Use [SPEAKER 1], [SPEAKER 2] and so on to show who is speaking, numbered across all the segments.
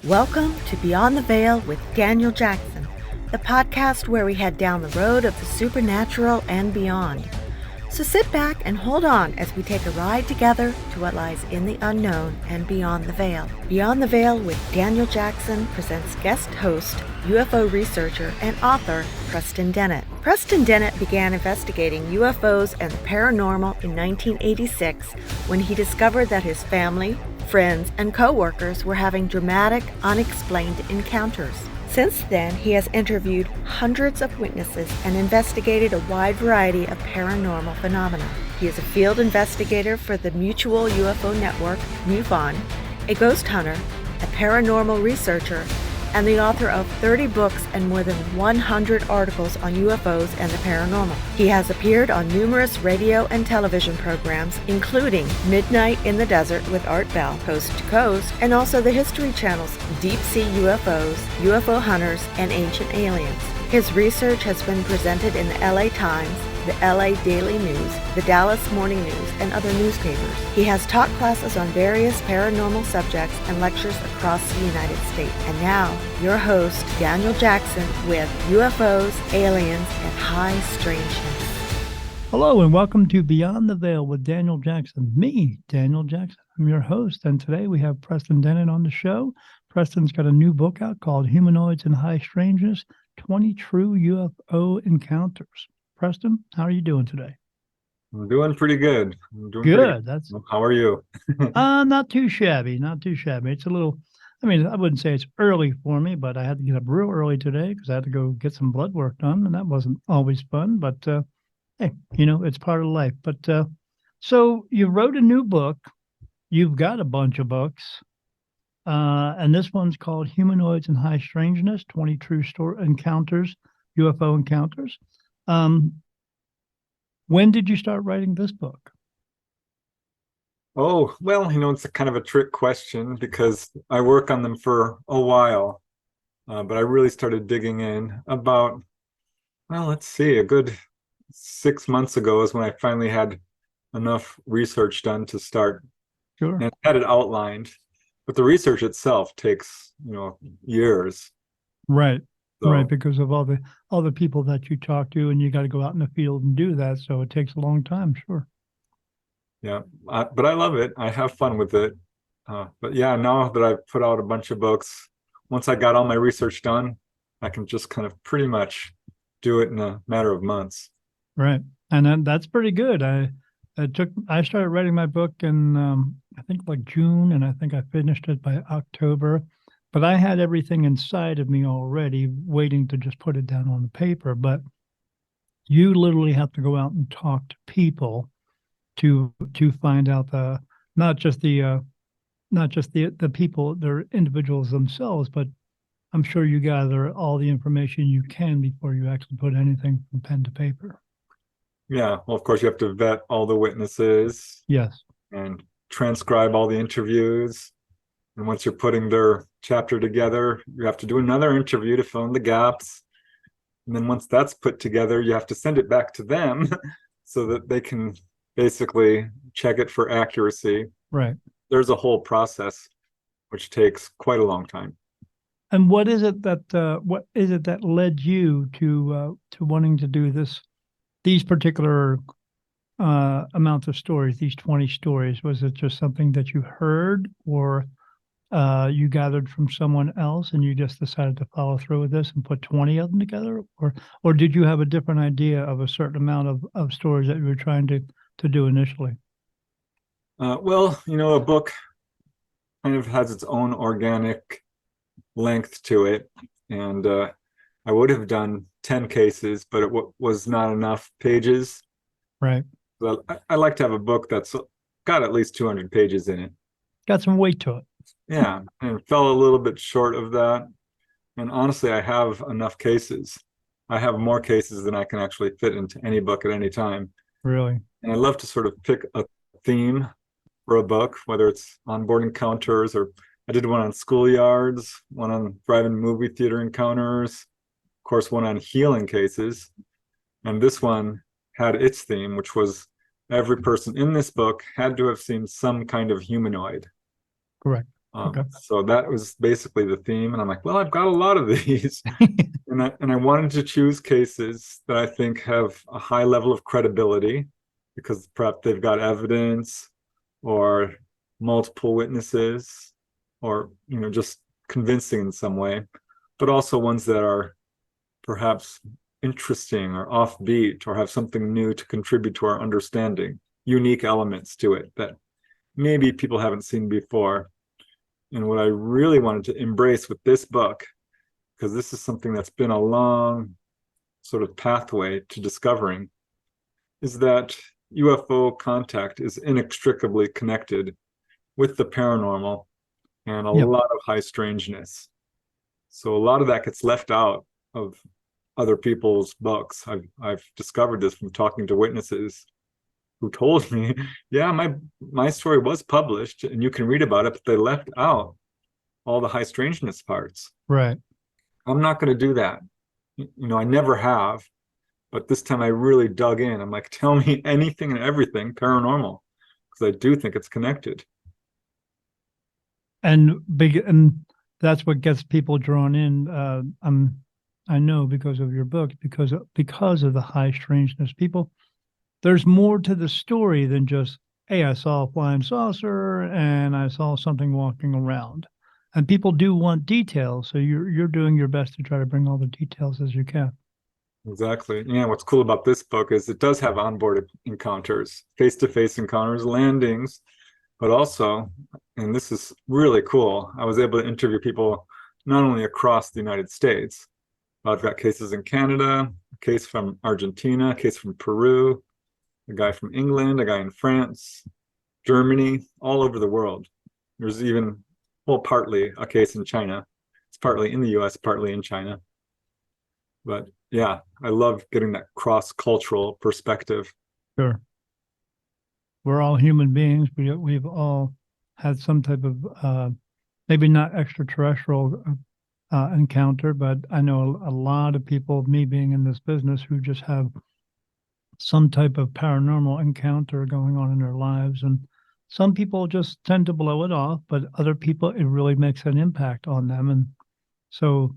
[SPEAKER 1] Welcome to Beyond the Veil with Daniel Jackson, the podcast where we head down the road of the supernatural and beyond. So sit back and hold on as we take a ride together to what lies in the unknown and beyond the veil. Beyond the Veil with Daniel Jackson presents guest host, UFO researcher, and author Preston Dennett. Preston Dennett began investigating UFOs and the paranormal in 1986 when he discovered that his family, friends, and co-workers were having dramatic, unexplained encounters. Since then, he has interviewed hundreds of witnesses and investigated a wide variety of paranormal phenomena. He is a field investigator for the Mutual UFO Network, MUFON, a ghost hunter, a paranormal researcher, and the author of 30 books and more than 100 articles on UFOs and the paranormal. He has appeared on numerous radio and television programs, including Midnight in the Desert with Art Bell, Coast to Coast, and also the History Channel's Deep Sea UFOs, UFO Hunters, and Ancient Aliens. His research has been presented in the LA Times, the LA Daily News, the Dallas Morning News, and other newspapers. He has taught classes on various paranormal subjects and lectures across the United States. And now, your host, Daniel Jackson, with UFOs, Aliens, and High Strangeness.
[SPEAKER 2] Hello, and welcome to Beyond the Veil with Daniel Jackson. Me, Daniel Jackson. I'm your host, and today we have Preston Dennett on the show. Preston's got a new book out called Humanoids and High Strangeness, 20 True UFO Encounters. Preston, how are you doing today?
[SPEAKER 3] I'm doing pretty good.
[SPEAKER 2] Good.
[SPEAKER 3] How are you?
[SPEAKER 2] Not too shabby. Not too shabby. It's a little, I wouldn't say it's early for me, but I had to get up real early today because I had to go get some blood work done, and that wasn't always fun. But hey, it's part of life. But so you wrote a new book. You've got a bunch of books, and this one's called Humanoids and High Strangeness: 20 True Encounters, UFO Encounters. When did you start writing this book?
[SPEAKER 3] Oh, well, it's a kind of a trick question because I work on them for a while, but I really started digging in about, a good 6 months ago is when I finally had enough research done to start.
[SPEAKER 2] Sure.
[SPEAKER 3] And had it outlined, but the research itself takes, years.
[SPEAKER 2] Right.
[SPEAKER 3] So,
[SPEAKER 2] right, because of all the people that you talk to, and you got to go out in the field and do that, so it takes a long time. Sure.
[SPEAKER 3] Yeah, but I love it. I have fun with it. But yeah, now that I've put out a bunch of books, once I got all my research done, I can just kind of pretty much do it in a matter of months.
[SPEAKER 2] Right, and then that's pretty good. I started writing my book in I think like June, and I think I finished it by October. But I had everything inside of me already, waiting to just put it down on the paper. But you literally have to go out and talk to people to find out not just the people, their individuals themselves, but I'm sure you gather all the information you can before you actually put anything from pen to paper.
[SPEAKER 3] Yeah, well, of course, you have to vet all the witnesses.
[SPEAKER 2] Yes.
[SPEAKER 3] And transcribe all the interviews. And once you're putting their chapter together, you have to do another interview to fill in the gaps. And then once that's put together, you have to send it back to them so that they can basically check it for accuracy.
[SPEAKER 2] Right.
[SPEAKER 3] There's a whole process which takes quite a long time.
[SPEAKER 2] And what is it that led you to wanting to do these particular amounts of stories, these 20 stories? Was it just something that you heard, or you gathered from someone else and you just decided to follow through with this and put 20 of them together? Or did you have a different idea of a certain amount of stories that you were trying to do initially?
[SPEAKER 3] A book kind of has its own organic length to it. And I would have done 10 cases, but it was not enough pages.
[SPEAKER 2] Right.
[SPEAKER 3] So I like to have a book that's got at least 200 pages in it.
[SPEAKER 2] Got some weight to it.
[SPEAKER 3] Yeah, and fell a little bit short of that. And honestly, I have enough cases. I have more cases than I can actually fit into any book at any time.
[SPEAKER 2] Really?
[SPEAKER 3] And I love to sort of pick a theme for a book, whether it's onboard encounters, or I did one on schoolyards, one on drive-in movie theater encounters, of course, one on healing cases. And this one had its theme, which was every person in this book had to have seen some kind of humanoid.
[SPEAKER 2] Correct. Okay.
[SPEAKER 3] So that was basically the theme. And I'm like, well, I've got a lot of these. And I wanted to choose cases that I think have a high level of credibility because perhaps they've got evidence or multiple witnesses or, just convincing in some way, but also ones that are perhaps interesting or offbeat or have something new to contribute to our understanding, unique elements to it that maybe people haven't seen before. And what I really wanted to embrace with this book, because this is something that's been a long sort of pathway to discovering, is that UFO contact is inextricably connected with the paranormal and a lot of high strangeness. So a lot of that gets left out of other people's books. I've discovered this from talking to witnesses who told me, yeah, my story was published and you can read about it, but they left out all the high strangeness parts.
[SPEAKER 2] Right.
[SPEAKER 3] I'm not going to do that. I never have, but this time I really dug in. I'm like, tell me anything and everything paranormal, because I do think it's connected.
[SPEAKER 2] And that's what gets people drawn in. I know because of your book, because of the high strangeness. People, there's more to the story than just, hey, I saw a flying saucer and I saw something walking around. And people do want details, so you're doing your best to try to bring all the details as you can.
[SPEAKER 3] Exactly. Yeah, what's cool about this book is it does have onboard encounters, face-to-face encounters, landings, but also, and this is really cool, I was able to interview people not only across the United States, but I've got cases in Canada, a case from Argentina, a case from Peru, a guy from England, a guy in France, Germany, all over the world. There's even, well, partly a case in China. It's partly in the US, partly in China. But yeah, I love getting that cross-cultural perspective.
[SPEAKER 2] Sure. We're all human beings. We've all had some type of maybe not extraterrestrial encounter, but I know a lot of people, me being in this business, who just have some type of paranormal encounter going on in their lives. And some people just tend to blow it off, but other people, it really makes an impact on them. And so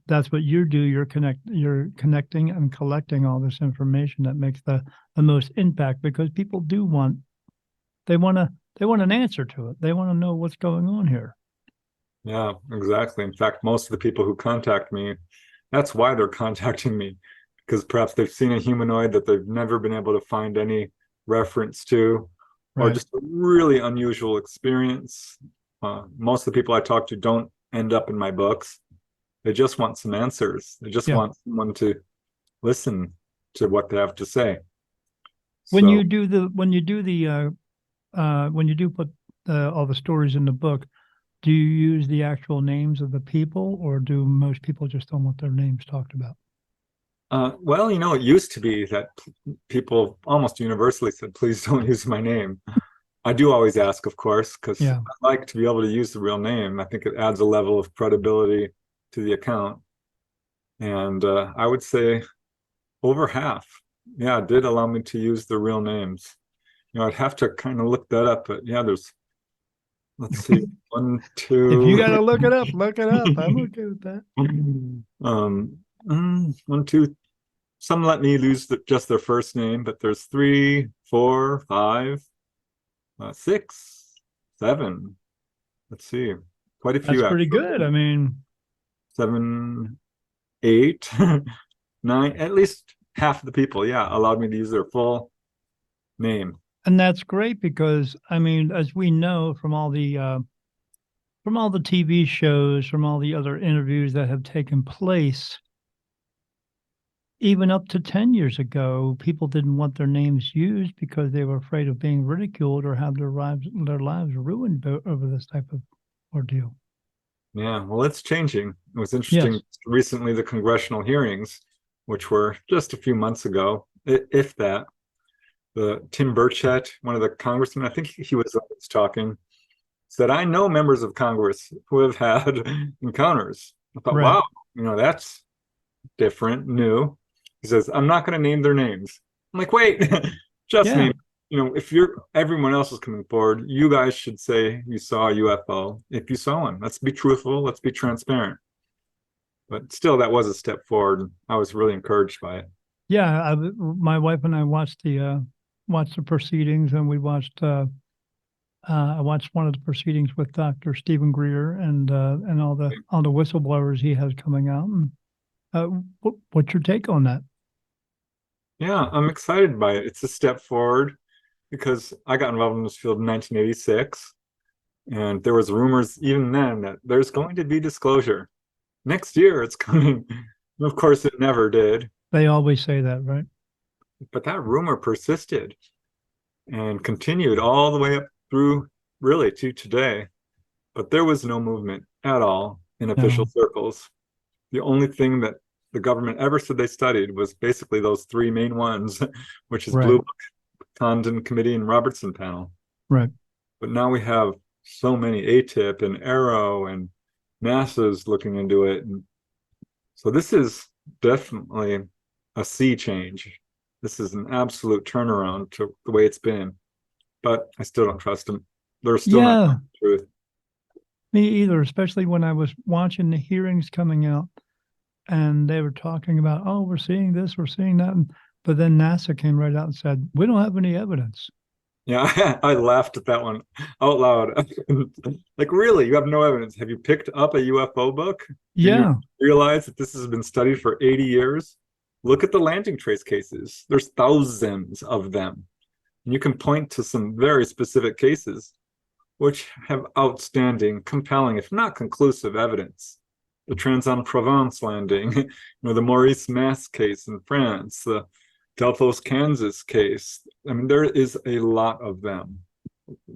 [SPEAKER 2] that's what you do. You're connecting and collecting all this information that makes the most impact, because people want an answer to it. They want to know what's going on here.
[SPEAKER 3] Yeah, exactly. In fact, most of the people who contact me, that's why they're contacting me, because perhaps they've seen a humanoid that they've never been able to find any reference to, or just a really unusual experience. Most of the people I talk to don't end up in my books. They just want some answers. They just want someone to listen to what they have to say.
[SPEAKER 2] When you do put all the stories in the book, do you use the actual names of the people, or do most people just don't want their names talked about?
[SPEAKER 3] Well, it used to be that people almost universally said, please don't use my name. I do always ask, of course, because I like to be able to use the real name. I think it adds a level of credibility to the account. And I would say over half, did allow me to use the real names. I'd have to kind of look that up, but let's see, 1, 2.
[SPEAKER 2] If you got to look it up, look it up. I'm okay with that.
[SPEAKER 3] 1, 2. Some let me use just their first name, but there's 3, 4, 5, 6, 7. Let's see, quite a few.
[SPEAKER 2] That's pretty good. I mean,
[SPEAKER 3] 7, 8, 9. At least half of the people, allowed me to use their full name.
[SPEAKER 2] And that's great because, I mean, as we know from all the TV shows, from all the other interviews that have taken place, even up to 10 years ago, people didn't want their names used because they were afraid of being ridiculed or have their lives ruined over this type of ordeal.
[SPEAKER 3] Yeah, well, it's changing. It was interesting recently, the congressional hearings, which were just a few months ago, if that. Tim Burchett, one of the congressmen, I think he was talking, said, I know members of Congress who have had encounters. I thought, wow, that's different, new. He says, I'm not going to name their names. I'm like, wait, just name. if everyone else is coming forward, you guys should say you saw a UFO if you saw one. Let's be truthful. Let's be transparent. But still, that was a step forward. I was really encouraged by it.
[SPEAKER 2] Yeah, my wife and I watched the proceedings, and we watched. I watched one of the proceedings with Dr. Stephen Greer and all the whistleblowers he has coming out. And, what's your take on that?
[SPEAKER 3] Yeah, I'm excited by it. It's a step forward because I got involved in this field in 1986, and there was rumors even then that there's going to be disclosure. Next year it's coming. Of course, it never did.
[SPEAKER 2] They always say that, right?
[SPEAKER 3] But that rumor persisted and continued all the way up through really to today. But there was no movement at all in official circles. The only thing that the government ever said they studied was basically those three main ones, which is Blue Book, Condon Committee, and Robertson Panel.
[SPEAKER 2] Right.
[SPEAKER 3] But now we have so many ATIP and Arrow and NASA's looking into it. And so this is definitely a sea change. This is an absolute turnaround to the way it's been. But I still don't trust them. They're still not the truth.
[SPEAKER 2] Me either, especially when I was watching the hearings coming out and they were talking about, oh, we're seeing this, we're seeing that. But then NASA came right out and said, we don't have any evidence.
[SPEAKER 3] Yeah, I laughed at that one out loud. Like, really, you have no evidence. Have you picked up a UFO book?
[SPEAKER 2] Yeah.
[SPEAKER 3] You realize that this has been studied for 80 years? Look at the landing trace cases. There's thousands of them. And you can point to some very specific cases which have outstanding, compelling, if not conclusive evidence. The Trans-en-Provence landing, the Maurice Mass case in France, the Delphos, Kansas case. I mean, there is a lot of them.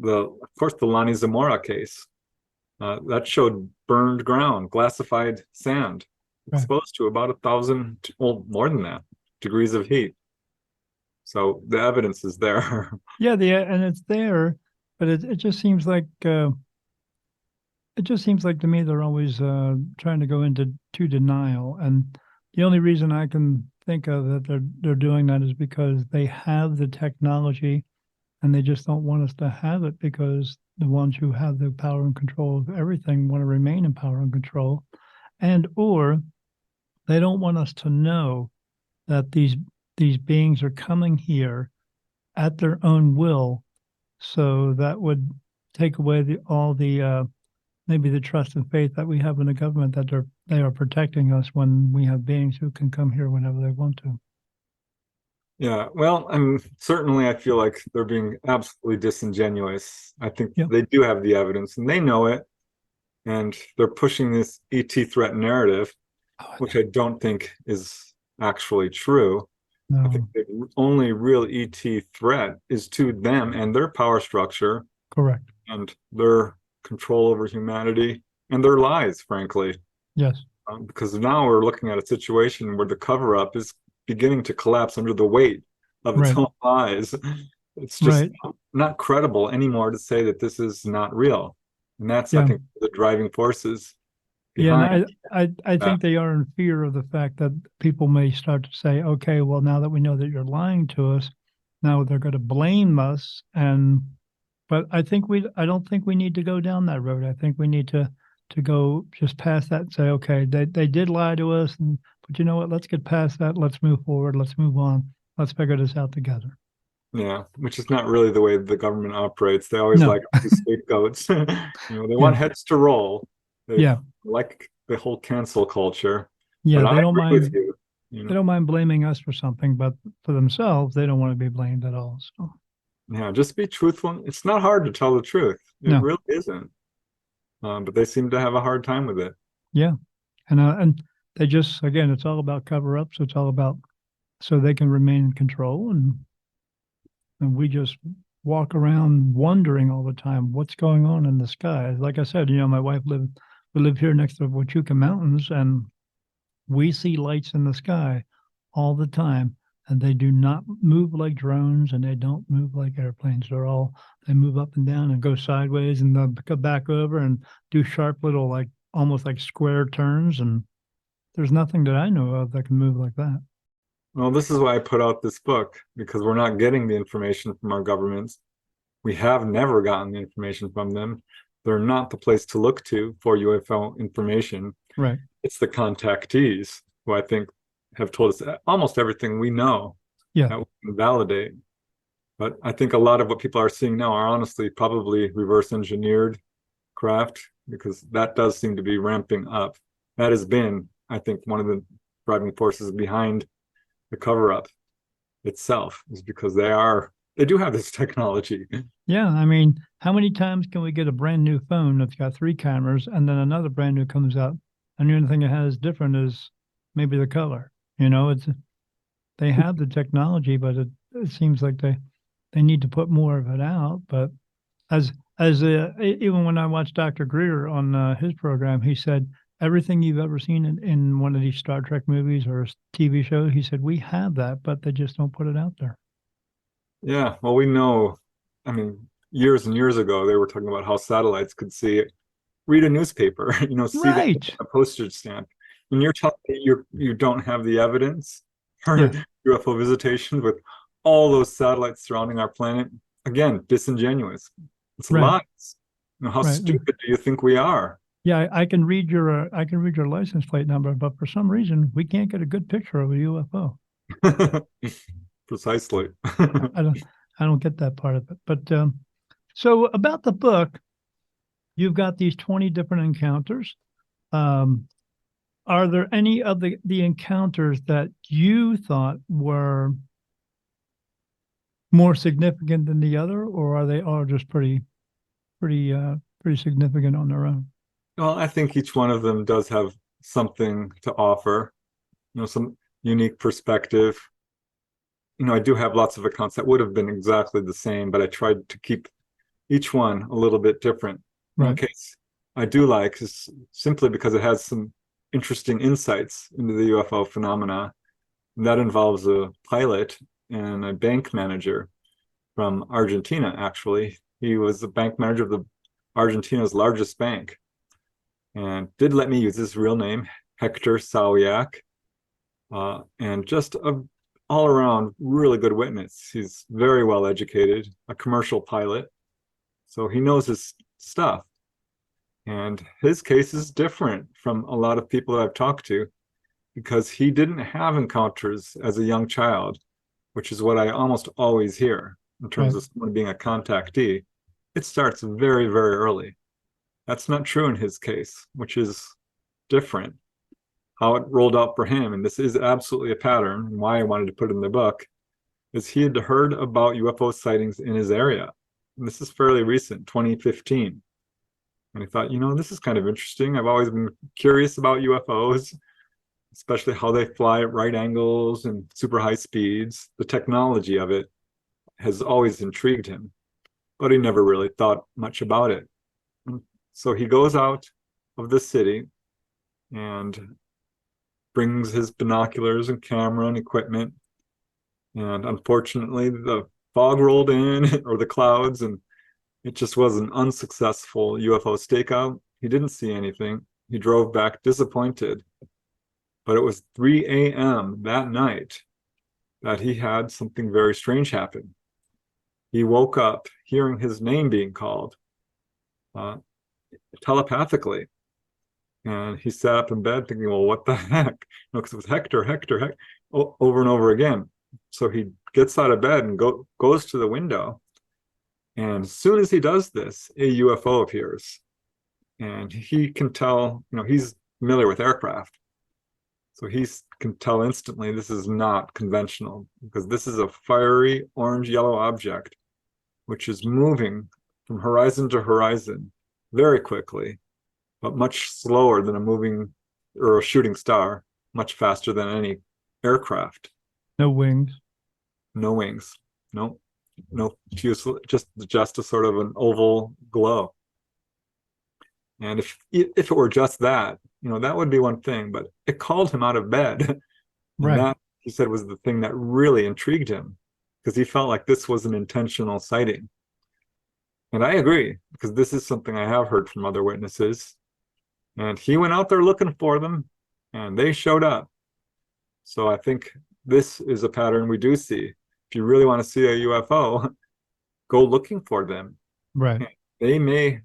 [SPEAKER 3] Of course, the Lonnie Zamora case, that showed burned ground, glassified sand, exposed to about 1,000, well, more than that, degrees of heat. So the evidence is there.
[SPEAKER 2] Yeah, and it's there, but it just seems like to me they're always trying to go into denial, and the only reason I can think of that they're doing that is because they have the technology, and they just don't want us to have it because the ones who have the power and control of everything want to remain in power and control, or they don't want us to know that these beings are coming here at their own will. So that would take away all the maybe the trust and faith that we have in the government that they are protecting us when we have beings who can come here whenever they want to.
[SPEAKER 3] Yeah, well, certainly I feel like they're being absolutely disingenuous. I think they do have the evidence and they know it, and they're pushing this ET threat narrative, which I don't think is actually true. No. I think the only real ET threat is to them and their power structure.
[SPEAKER 2] Correct.
[SPEAKER 3] And their control over humanity and their lies, frankly.
[SPEAKER 2] Yes.
[SPEAKER 3] Because now we're looking at a situation where the cover-up is beginning to collapse under the weight of its own lies. It's just not credible anymore to say that this is not real. And that's, I think, the driving forces.
[SPEAKER 2] Yeah, I think they are in fear of the fact that people may start to say, okay, well, now that we know that you're lying to us, now they're going to blame us. But I don't think we need to go down that road. I think we need to go just past that and say, okay, they did lie to us, but you know what? Let's get past that. Let's move forward. Let's move on. Let's figure this out together.
[SPEAKER 3] Yeah, which is not really the way the government operates. They always like scapegoats. They want heads to roll. They like the whole cancel culture.
[SPEAKER 2] Yeah, they don't mind. They don't mind blaming us for something, but for themselves, they don't want to be blamed at all. So.
[SPEAKER 3] Yeah, just be truthful. It's not hard to tell the truth. It really isn't. But they seem to have a hard time with it.
[SPEAKER 2] Yeah, and they just, again, it's all about cover-ups. It's all about so they can remain in control, and we just walk around wondering all the time what's going on in the sky. Like I said, my wife we live here next to the Huachuca Mountains, and we see lights in the sky all the time, and they do not move like drones, and they don't move like airplanes. They move up and down and go sideways, and they'll go back over and do sharp little, almost like square turns, and there's nothing that I know of that can move like that.
[SPEAKER 3] Well, this is why I put out this book, because we're not getting the information from our governments. We have never gotten the information from them. They're not the place to look to for UFO information.
[SPEAKER 2] Right.
[SPEAKER 3] It's the contactees who I think have told us almost everything we know that we can validate. But I think a lot of what people are seeing now are honestly probably reverse engineered craft, because that does seem to be ramping up. That has been, I think, one of the driving forces behind the cover-up itself, is because they do have this technology.
[SPEAKER 2] Yeah, I mean, how many times can we get a brand new phone that's got 3 cameras and then another brand new comes out, and the only thing it has different is maybe the color? They have the technology, but it seems like they need to put more of it out. But as even when I watched Dr. Greer on his program, he said everything you've ever seen in one of these Star Trek movies or TV shows, he said we have that, but they just don't put it out there.
[SPEAKER 3] Yeah, well, we know, I mean, years and years ago, they were talking about how satellites could read a newspaper, see
[SPEAKER 2] Right.
[SPEAKER 3] that a postage stamp. And you're telling me you don't have the evidence for UFO visitations with all those satellites surrounding our planet? Again, disingenuous. It's lies. How stupid do you think we are?
[SPEAKER 2] Yeah, I can read your license plate number, but for some reason we can't get a good picture of a UFO.
[SPEAKER 3] Precisely.
[SPEAKER 2] I don't get that part of it. But so about the book, you've got these 20 different encounters. Are there any of the encounters that you thought were more significant than the other, or are they all just pretty significant on their own?
[SPEAKER 3] Well, I think each one of them does have something to offer, some unique perspective. I do have lots of accounts that would have been exactly the same, but I tried to keep each one a little bit different. One case I do like is simply because it has some interesting insights into the UFO phenomena. And that involves a pilot and a bank manager from Argentina, actually. He was the bank manager of Argentina's largest bank, and did let me use his real name, Hector Sawiak, and just a all-around really good witness. He's very well educated, a commercial pilot, so he knows his stuff. And his case is different from a lot of people that I've talked to, because he didn't have encounters as a young child, which is what I almost always hear in terms of someone being a contactee. It starts very, very early. That's not true in his case, which is different. How it rolled out for him, and this is absolutely a pattern, and why I wanted to put it in the book, is he had heard about UFO sightings in his area. And this is fairly recent, 2015. And I thought, this is kind of interesting. I've always been curious about UFOs, especially how they fly at right angles and super high speeds. The technology of it has always intrigued him, but he never really thought much about it. So he goes out of the city and brings his binoculars and camera and equipment. And unfortunately, the fog rolled in, or the clouds, and it just was an unsuccessful UFO stakeout. He didn't see anything. He drove back disappointed. But it was 3 a.m. that night that he had something very strange happen. He woke up hearing his name being called telepathically. And he sat up in bed thinking, well, what the heck? Because it was Hector, over and over again. So he gets out of bed and goes to the window. And as soon as he does this, a UFO appears. And he can tell, he's familiar with aircraft. So he can tell instantly this is not conventional, because this is a fiery orange-yellow object, which is moving from horizon to horizon very quickly, but much slower than a moving or a shooting star, much faster than any aircraft.
[SPEAKER 2] No wings.
[SPEAKER 3] No wings. No fuse, just a sort of an oval glow. And if it were just that, that would be one thing, but it called him out of bed. And that, he said, was the thing that really intrigued him, because he felt like this was an intentional sighting. And I agree, because this is something I have heard from other witnesses. And he went out there looking for them, and they showed up. So I think this is a pattern we do see. If you really want to see a UFO, go looking for them.
[SPEAKER 2] Right.
[SPEAKER 3] They may,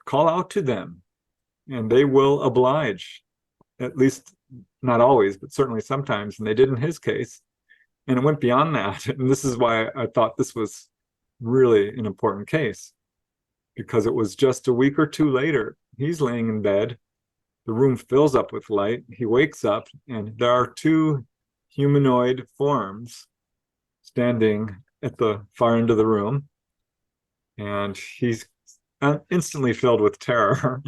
[SPEAKER 3] call out to them, and they will oblige. At least not always, but certainly sometimes. And they did in his case. And it went beyond that. And this is why I thought this was really an important case, because it was just a week or two later. He's laying in bed. The room fills up with light. He wakes up, and there are two humanoid forms standing at the far end of the room. And he's instantly filled with terror,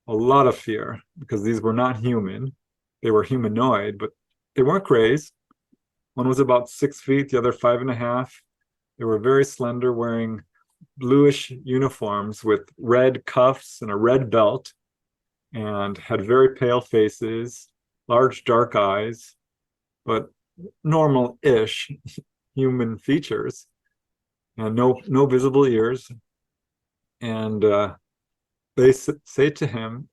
[SPEAKER 3] a lot of fear, because these were not human. They were humanoid, but they weren't crazed. One was about 6 feet, the other 5.5. They were very slender, wearing bluish uniforms with red cuffs and a red belt, and had very pale faces, large dark eyes, but normal-ish human features, and no visible ears. And they say to him,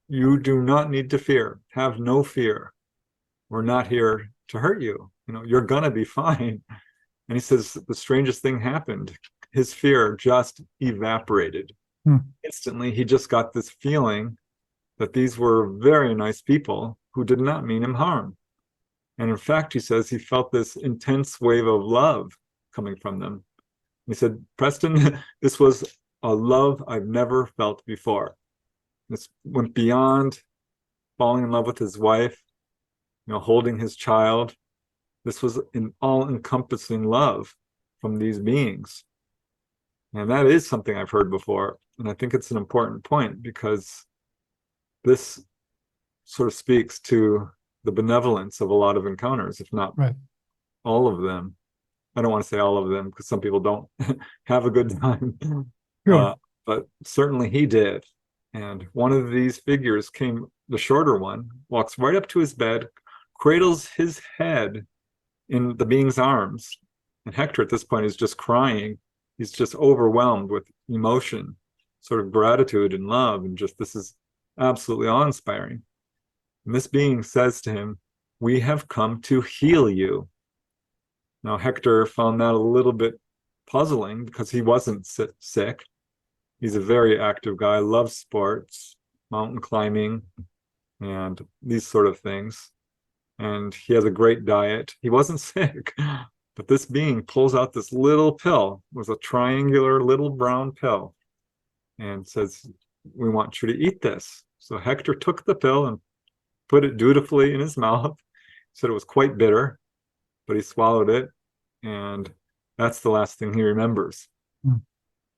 [SPEAKER 3] "You do not need to fear. Have no fear. We're not here to hurt you. You're gonna be fine." And he says the strangest thing happened. His fear just evaporated. Instantly, he just got this feeling that these were very nice people who did not mean him harm. And in fact, he says he felt this intense wave of love coming from them. He said, "Preston, this was a love I've never felt before." This went beyond falling in love with his wife, holding his child. This was an all-encompassing love from these beings. And that is something I've heard before. And I think it's an important point, because this sort of speaks to the benevolence of a lot of encounters, if not all of them. I don't want to say all of them, because some people don't have a good time.
[SPEAKER 2] Sure.
[SPEAKER 3] But certainly he did. And one of these figures came, the shorter one, walks right up to his bed, cradles his head in the being's arms. And Hector at this point is just crying. He's just overwhelmed with emotion, sort of gratitude and love. And just, this is absolutely awe-inspiring. And this being says to him, "We have come to heal you." Now, Hector found that a little bit puzzling, because he wasn't sick. He's a very active guy, loves sports, mountain climbing, and these sort of things. And he has a great diet. He wasn't sick, but this being pulls out this little pill. It was a triangular little brown pill, and says, "We want you to eat this." So Hector took the pill and put it dutifully in his mouth. Said it was quite bitter, but he swallowed it, and that's the last thing he remembers.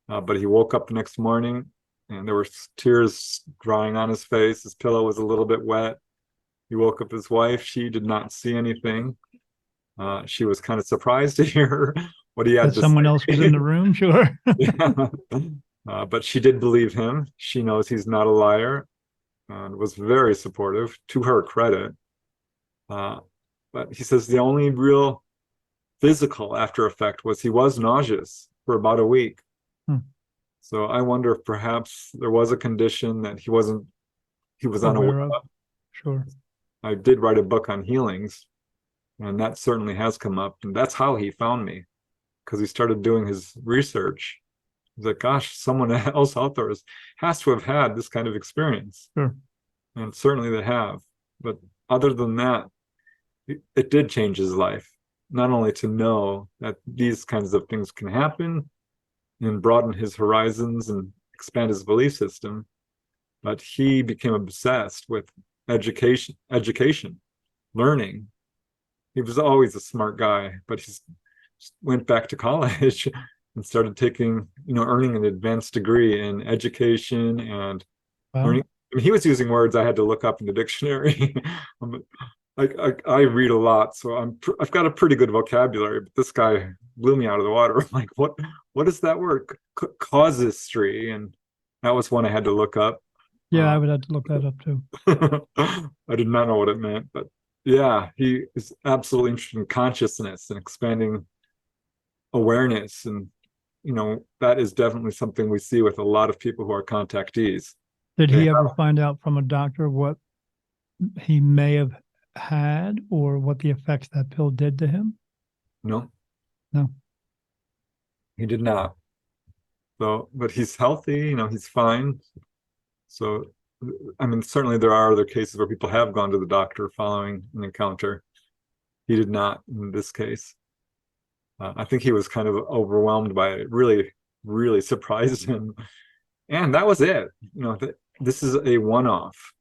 [SPEAKER 3] But he woke up the next morning, and there were tears drying on his face. His pillow was a little bit wet. He woke up his wife. She did not see anything. She was kind of surprised to hear what he had to say.
[SPEAKER 2] Someone else was in the room, sure.
[SPEAKER 3] Yeah. But she did believe him. She knows he's not a liar, and was very supportive, to her credit. But he says the only real physical after effect was he was nauseous for about a week. So I wonder if perhaps there was a condition that he was unaware of.
[SPEAKER 2] Sure.
[SPEAKER 3] I did write a book on healings, and that certainly has come up. And that's how he found me, because he started doing his research. He's like, "Gosh, someone else out there has to have had this kind of experience."
[SPEAKER 2] Sure.
[SPEAKER 3] And certainly they have. But other than that, it did change his life. Not only to know that these kinds of things can happen and broaden his horizons and expand his belief system, but he became obsessed with education, learning. He was always a smart guy, but he went back to college and started taking, earning an advanced degree in education and learning. I mean, he was using words I had to look up in the dictionary. I read a lot, so I've got a pretty good vocabulary, but this guy blew me out of the water. I'm like, what is that word? Casuistry, and that was one I had to look up.
[SPEAKER 2] Yeah, I would have to look that up too.
[SPEAKER 3] I did not know what it meant, but yeah, he is absolutely interested in consciousness and expanding awareness, and that is definitely something we see with a lot of people who are contactees.
[SPEAKER 2] Did he ever find out from a doctor what he may have had or what the effects that pill did to him?
[SPEAKER 3] No,
[SPEAKER 2] No.
[SPEAKER 3] he did not. So, but he's healthy, he's fine. So, I mean, certainly there are other cases where people have gone to the doctor following an encounter. He did not in this case. I think he was kind of overwhelmed by it. Really, really surprised him. And that was it. This is a one-off.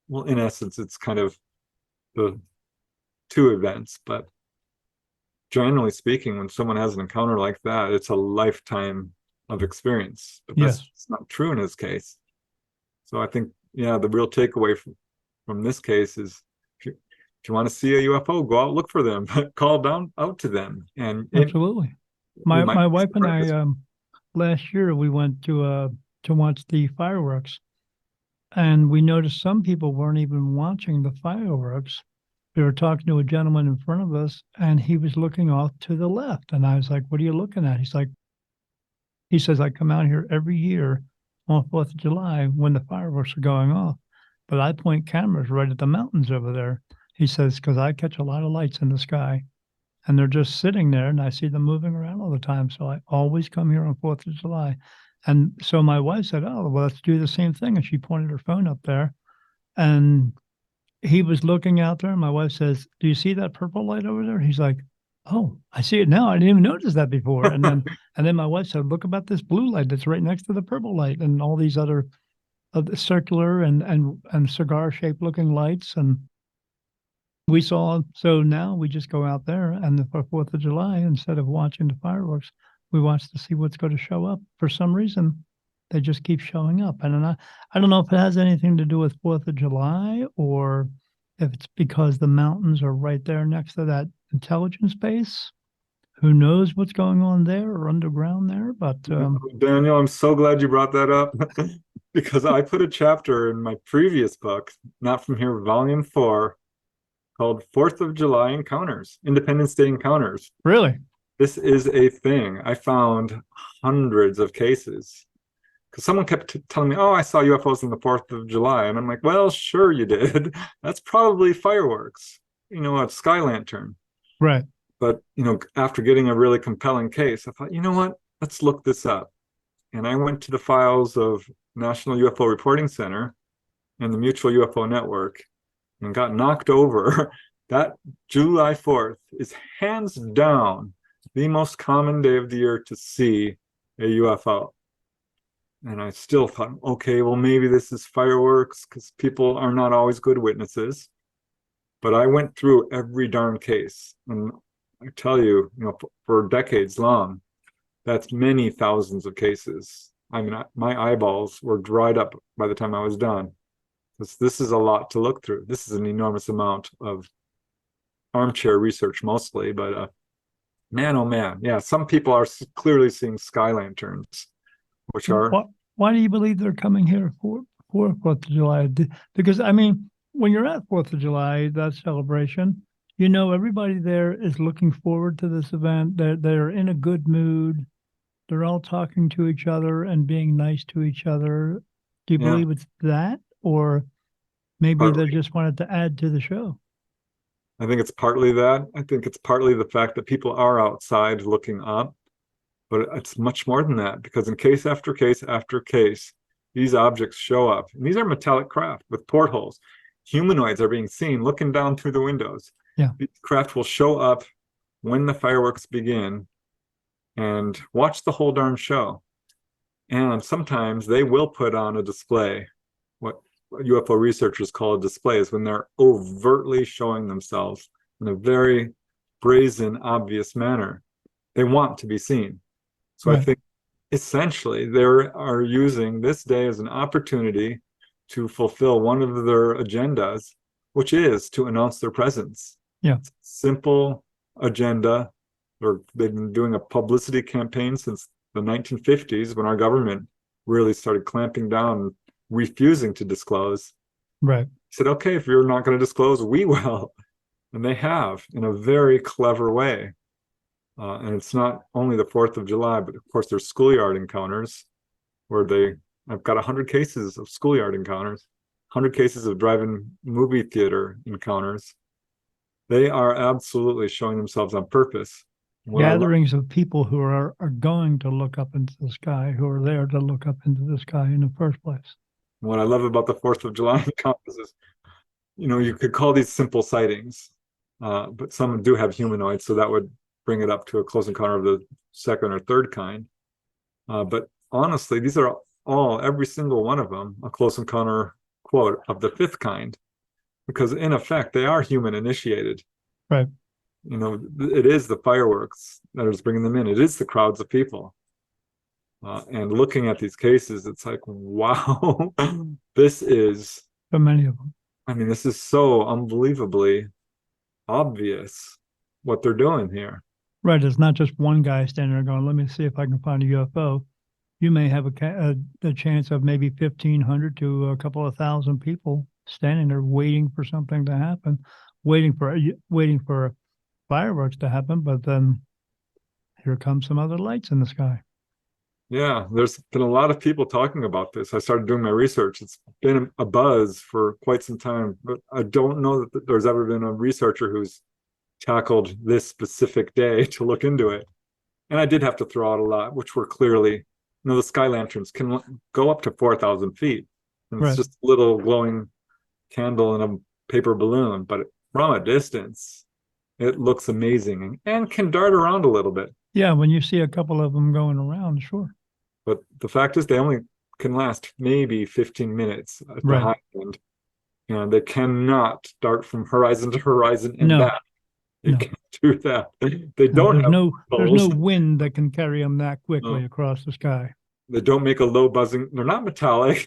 [SPEAKER 3] Well, in essence, it's kind of the two events, but generally speaking, when someone has an encounter like that, it's a lifetime of experience. But
[SPEAKER 2] Yes.
[SPEAKER 3] that's not true in his case. So I think, the real takeaway from this case is if you want to see a UFO, go out, look for them, call down out to them. And
[SPEAKER 2] Absolutely. My wife and I, last year, we went to watch the fireworks, and we noticed some people weren't even watching the fireworks. We were talking to a gentleman in front of us, and he was looking off to the left. And I was like, "What are you looking at?" He says, "I come out here every year on 4th of July when the fireworks are going off, but I point cameras right at the mountains over there." He says, "Because I catch a lot of lights in the sky, and they're just sitting there, and I see them moving around all the time. So I always come here on 4th of July." And so my wife said, "Oh, well, let's do the same thing." And she pointed her phone up there, and he was looking out there. And my wife says, "Do you see that purple light over there?" He's like, "Oh, I see it now. I didn't even notice that before." And then my wife said, "Look about this blue light that's right next to the purple light, and all these other circular and cigar shaped looking lights." And we saw, so now we just go out there, and for 4th of July, instead of watching the fireworks, we watch to see what's going to show up. For some reason, they just keep showing up. And I don't know if it has anything to do with 4th of July, or if it's because the mountains are right there next to that intelligence base. Who knows what's going on there or underground there? But
[SPEAKER 3] Daniel, I'm so glad you brought that up because I put a chapter in my previous book, Not From Here, Volume 4, called 4th of July Encounters, Independence Day Encounters.
[SPEAKER 2] Really?
[SPEAKER 3] This is a thing. I found hundreds of cases because someone kept telling me, "Oh, I saw UFOs on the 4th of July." And I'm like, "Well, sure you did. That's probably fireworks, a sky lantern."
[SPEAKER 2] Right.
[SPEAKER 3] But, after getting a really compelling case, I thought, you know what? Let's look this up. And I went to the files of National UFO Reporting Center and the Mutual UFO Network and got knocked over. That July 4th is hands down the most common day of the year to see a UFO. And I still thought, okay, well, maybe this is fireworks because people are not always good witnesses. But I went through every darn case. And I tell you, for decades long, that's many thousands of cases. I mean, my eyeballs were dried up by the time I was done. This is a lot to look through. This is an enormous amount of armchair research mostly, but man, oh man. Yeah, some people are clearly seeing sky lanterns, which are...
[SPEAKER 2] Why do you believe they're coming here for 4th of July? Because, I mean, when you're at 4th of July, that celebration, everybody there is looking forward to this event. They're in a good mood. They're all talking to each other and being nice to each other. Do you believe it's that? Or maybe
[SPEAKER 3] partly.
[SPEAKER 2] they just wanted to add to the show?
[SPEAKER 3] I think it's partly that. I think it's partly the fact that people are outside looking up. But it's much more than that, because in case after case after case, these objects show up. And these are metallic craft with portholes. Humanoids are being seen looking down through the windows.
[SPEAKER 2] Yeah.
[SPEAKER 3] These craft will show up when the fireworks begin and watch the whole darn show. And sometimes they will put on a display. What UFO researchers call a display is when they're overtly showing themselves in a very brazen, obvious manner. They want to be seen. So right. I think essentially they are using this day as an opportunity to fulfill one of their agendas, which is to announce their presence.
[SPEAKER 2] Yeah.
[SPEAKER 3] It's a simple agenda. They've been doing a publicity campaign since the 1950s when our government really started clamping down, refusing to disclose.
[SPEAKER 2] Right.
[SPEAKER 3] Said, okay, if you're not going to disclose, we will. And they have in a very clever way. And it's not only the 4th of July, but of course there's schoolyard encounters where I've got 100 cases of schoolyard encounters, 100 cases of drive-in movie theater encounters. They are absolutely showing themselves on purpose. What I love,
[SPEAKER 2] Gatherings of people who are going to look up into the sky, who are there to look up into the sky in the first place.
[SPEAKER 3] what I love about the 4th of July encounters is, you could call these simple sightings, but some do have humanoids, so that would bring it up to a close encounter of the second or third kind. But honestly, these are every single one of them, a close encounter, quote, of the 5th kind, because in effect, they are human initiated.
[SPEAKER 2] Right.
[SPEAKER 3] It is the fireworks that is bringing them in. It is the crowds of people. And looking at these cases, it's like, wow, this is,
[SPEAKER 2] So many of them.
[SPEAKER 3] I mean, this is so unbelievably obvious what they're doing here.
[SPEAKER 2] Right. It's not just one guy standing there going, let me see if I can find a UFO. You may have a chance of maybe 1,500 to a couple of thousand people standing there waiting for something to happen, waiting for fireworks to happen. But then here come some other lights in the sky.
[SPEAKER 3] Yeah, there's been a lot of people talking about this. I started doing my research. It's been a buzz for quite some time, but I don't know that there's ever been a researcher who's tackled this specific day to look into it. And I did have to throw out a lot, which were clearly, the sky lanterns can go up to 4,000 feet. And it's just a little glowing candle in a paper balloon, but from a distance, it looks amazing and can dart around a little bit.
[SPEAKER 2] Yeah, when you see a couple of them going around, sure.
[SPEAKER 3] But the fact is, they only can last maybe 15 minutes at the high end. And they cannot dart from horizon to horizon and back. They can't do that. They don't
[SPEAKER 2] there's no wind that can carry them that quickly across the sky.
[SPEAKER 3] They don't make a low buzzing. They're not metallic.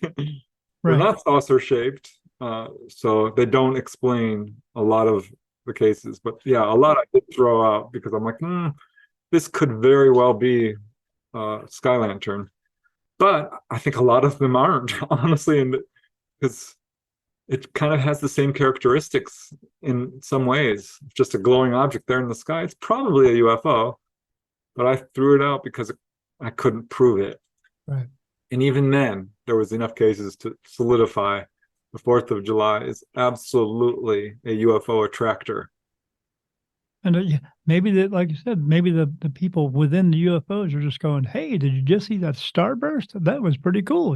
[SPEAKER 3] They're not saucer shaped. So they don't explain a lot of the cases. But yeah, a lot I did throw out because I'm like, this could very well be sky lantern, but I think a lot of them aren't, honestly, and because it kind of has the same characteristics in some ways. Just a glowing object there in the sky. It's probably a UFO, but I threw it out because I couldn't prove it.
[SPEAKER 2] Right.
[SPEAKER 3] And even then, there was enough cases to solidify the 4th of July is absolutely a UFO attractor.
[SPEAKER 2] And maybe that, like you said, maybe the people within the UFOs are just going, hey, did you just see that starburst? That was pretty cool.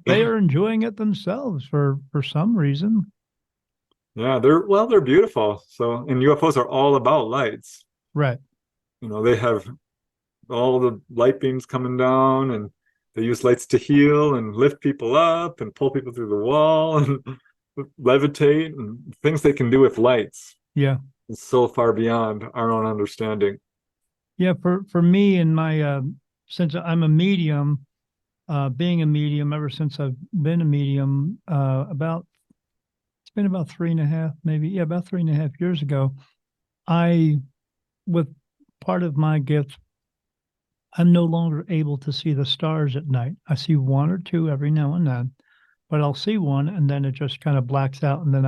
[SPEAKER 2] They are enjoying it themselves for some reason.
[SPEAKER 3] Yeah, they're beautiful. So, and UFOs are all about lights.
[SPEAKER 2] Right.
[SPEAKER 3] They have all the light beams coming down, and they use lights to heal and lift people up and pull people through the wall and levitate and things they can do with lights.
[SPEAKER 2] Yeah.
[SPEAKER 3] It's so far beyond our own understanding.
[SPEAKER 2] Yeah, for me and my since I'm a medium, being a medium ever since I've been a medium, it's been about 3.5 years ago. With part of my gift, I'm no longer able to see the stars at night. I see one or two every now and then, but I'll see one and then it just kind of blacks out, and then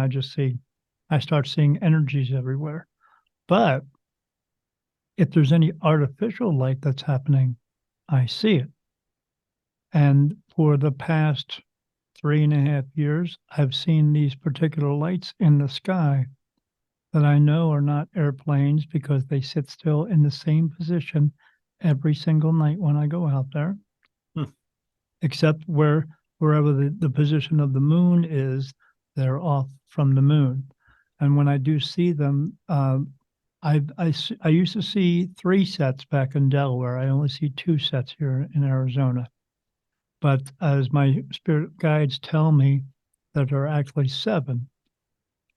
[SPEAKER 2] I start seeing energies everywhere. But if there's any artificial light that's happening, I see it. And for the past 3.5 years, I've seen these particular lights in the sky that I know are not airplanes because they sit still in the same position every single night when I go out there, except wherever the position of the moon is, they're off from the moon. And when I do see them, I used to see 3 sets back in Delaware. I only see 2 sets here in Arizona. But as my spirit guides tell me, that there are actually 7.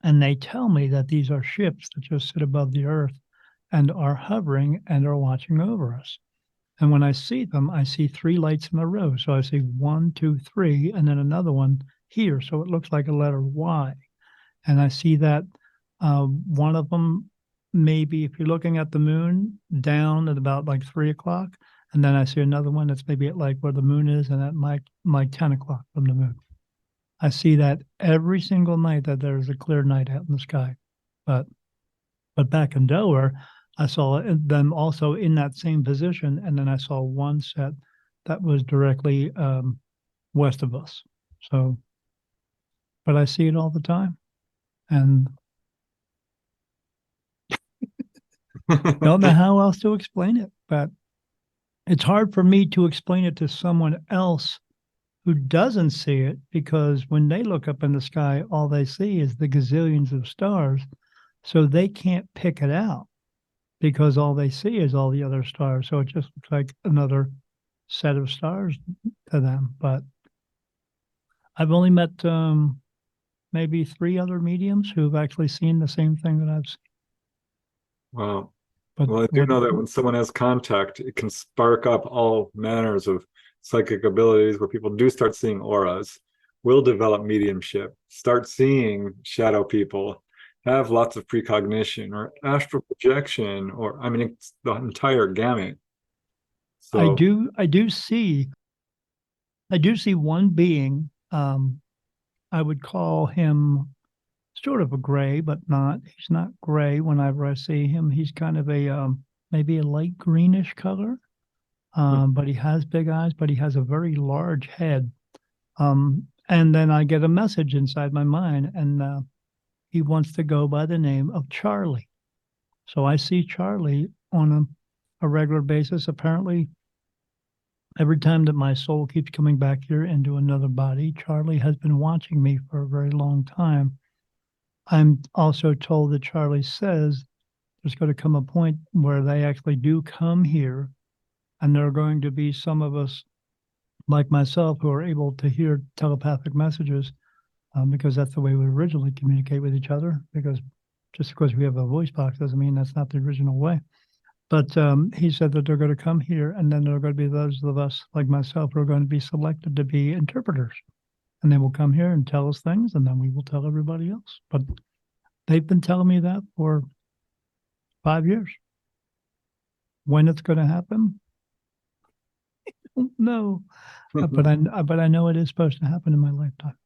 [SPEAKER 2] And they tell me that these are ships that just sit above the earth and are hovering and are watching over us. And when I see them, I see 3 lights in a row. So I see 1, 2, 3, and then another one here. So it looks like a letter Y. And I see that one of them, maybe if you're looking at the moon, down at about like 3 o'clock. And then I see another one that's maybe at like where the moon is and at like 10 o'clock from the moon. I see that every single night that there's a clear night out in the sky. But back in Delaware, I saw them also in that same position. And then I saw one set that was directly west of us. So, but I see it all the time. And Don't know how else to explain it, but it's hard for me to explain it to someone else who doesn't see it, because when they look up in the sky, all they see is the gazillions of stars. So they can't pick it out because all they see is all the other stars. So it just looks like another set of stars to them. But I've only met maybe 3 other mediums who've actually seen the same thing that I've seen.
[SPEAKER 3] Wow.
[SPEAKER 2] But
[SPEAKER 3] Well, I do know that when someone has contact, it can spark up all manners of psychic abilities where people do start seeing auras, will develop mediumship, start seeing shadow people, have lots of precognition or astral projection, or I mean, it's the entire gamut.
[SPEAKER 2] I
[SPEAKER 3] So,
[SPEAKER 2] do see one being. I would call him sort of a gray, but not. He's not gray. Whenever I see him, he's kind of a maybe a light greenish color. But he has big eyes, but he has a very large head. And then I get a message inside my mind, and he wants to go by the name of Charlie. So I see Charlie on a regular basis. Apparently, every time that my soul keeps coming back here into another body, Charlie has been watching me for a very long time. I'm also told that Charlie says there's going to come a point where they actually do come here, and there are going to be some of us, like myself, who are able to hear telepathic messages, because that's the way we originally communicate with each other. Because just because we have a voice box doesn't mean that's not the original way. But he said that they're going to come here, and then there are going to be those of us, like myself, who are going to be selected to be interpreters. And they will come here and tell us things, and then we will tell everybody else. But they've been telling me that for 5 years. When it's going to happen, I don't know. But I know it is supposed to happen in my lifetime.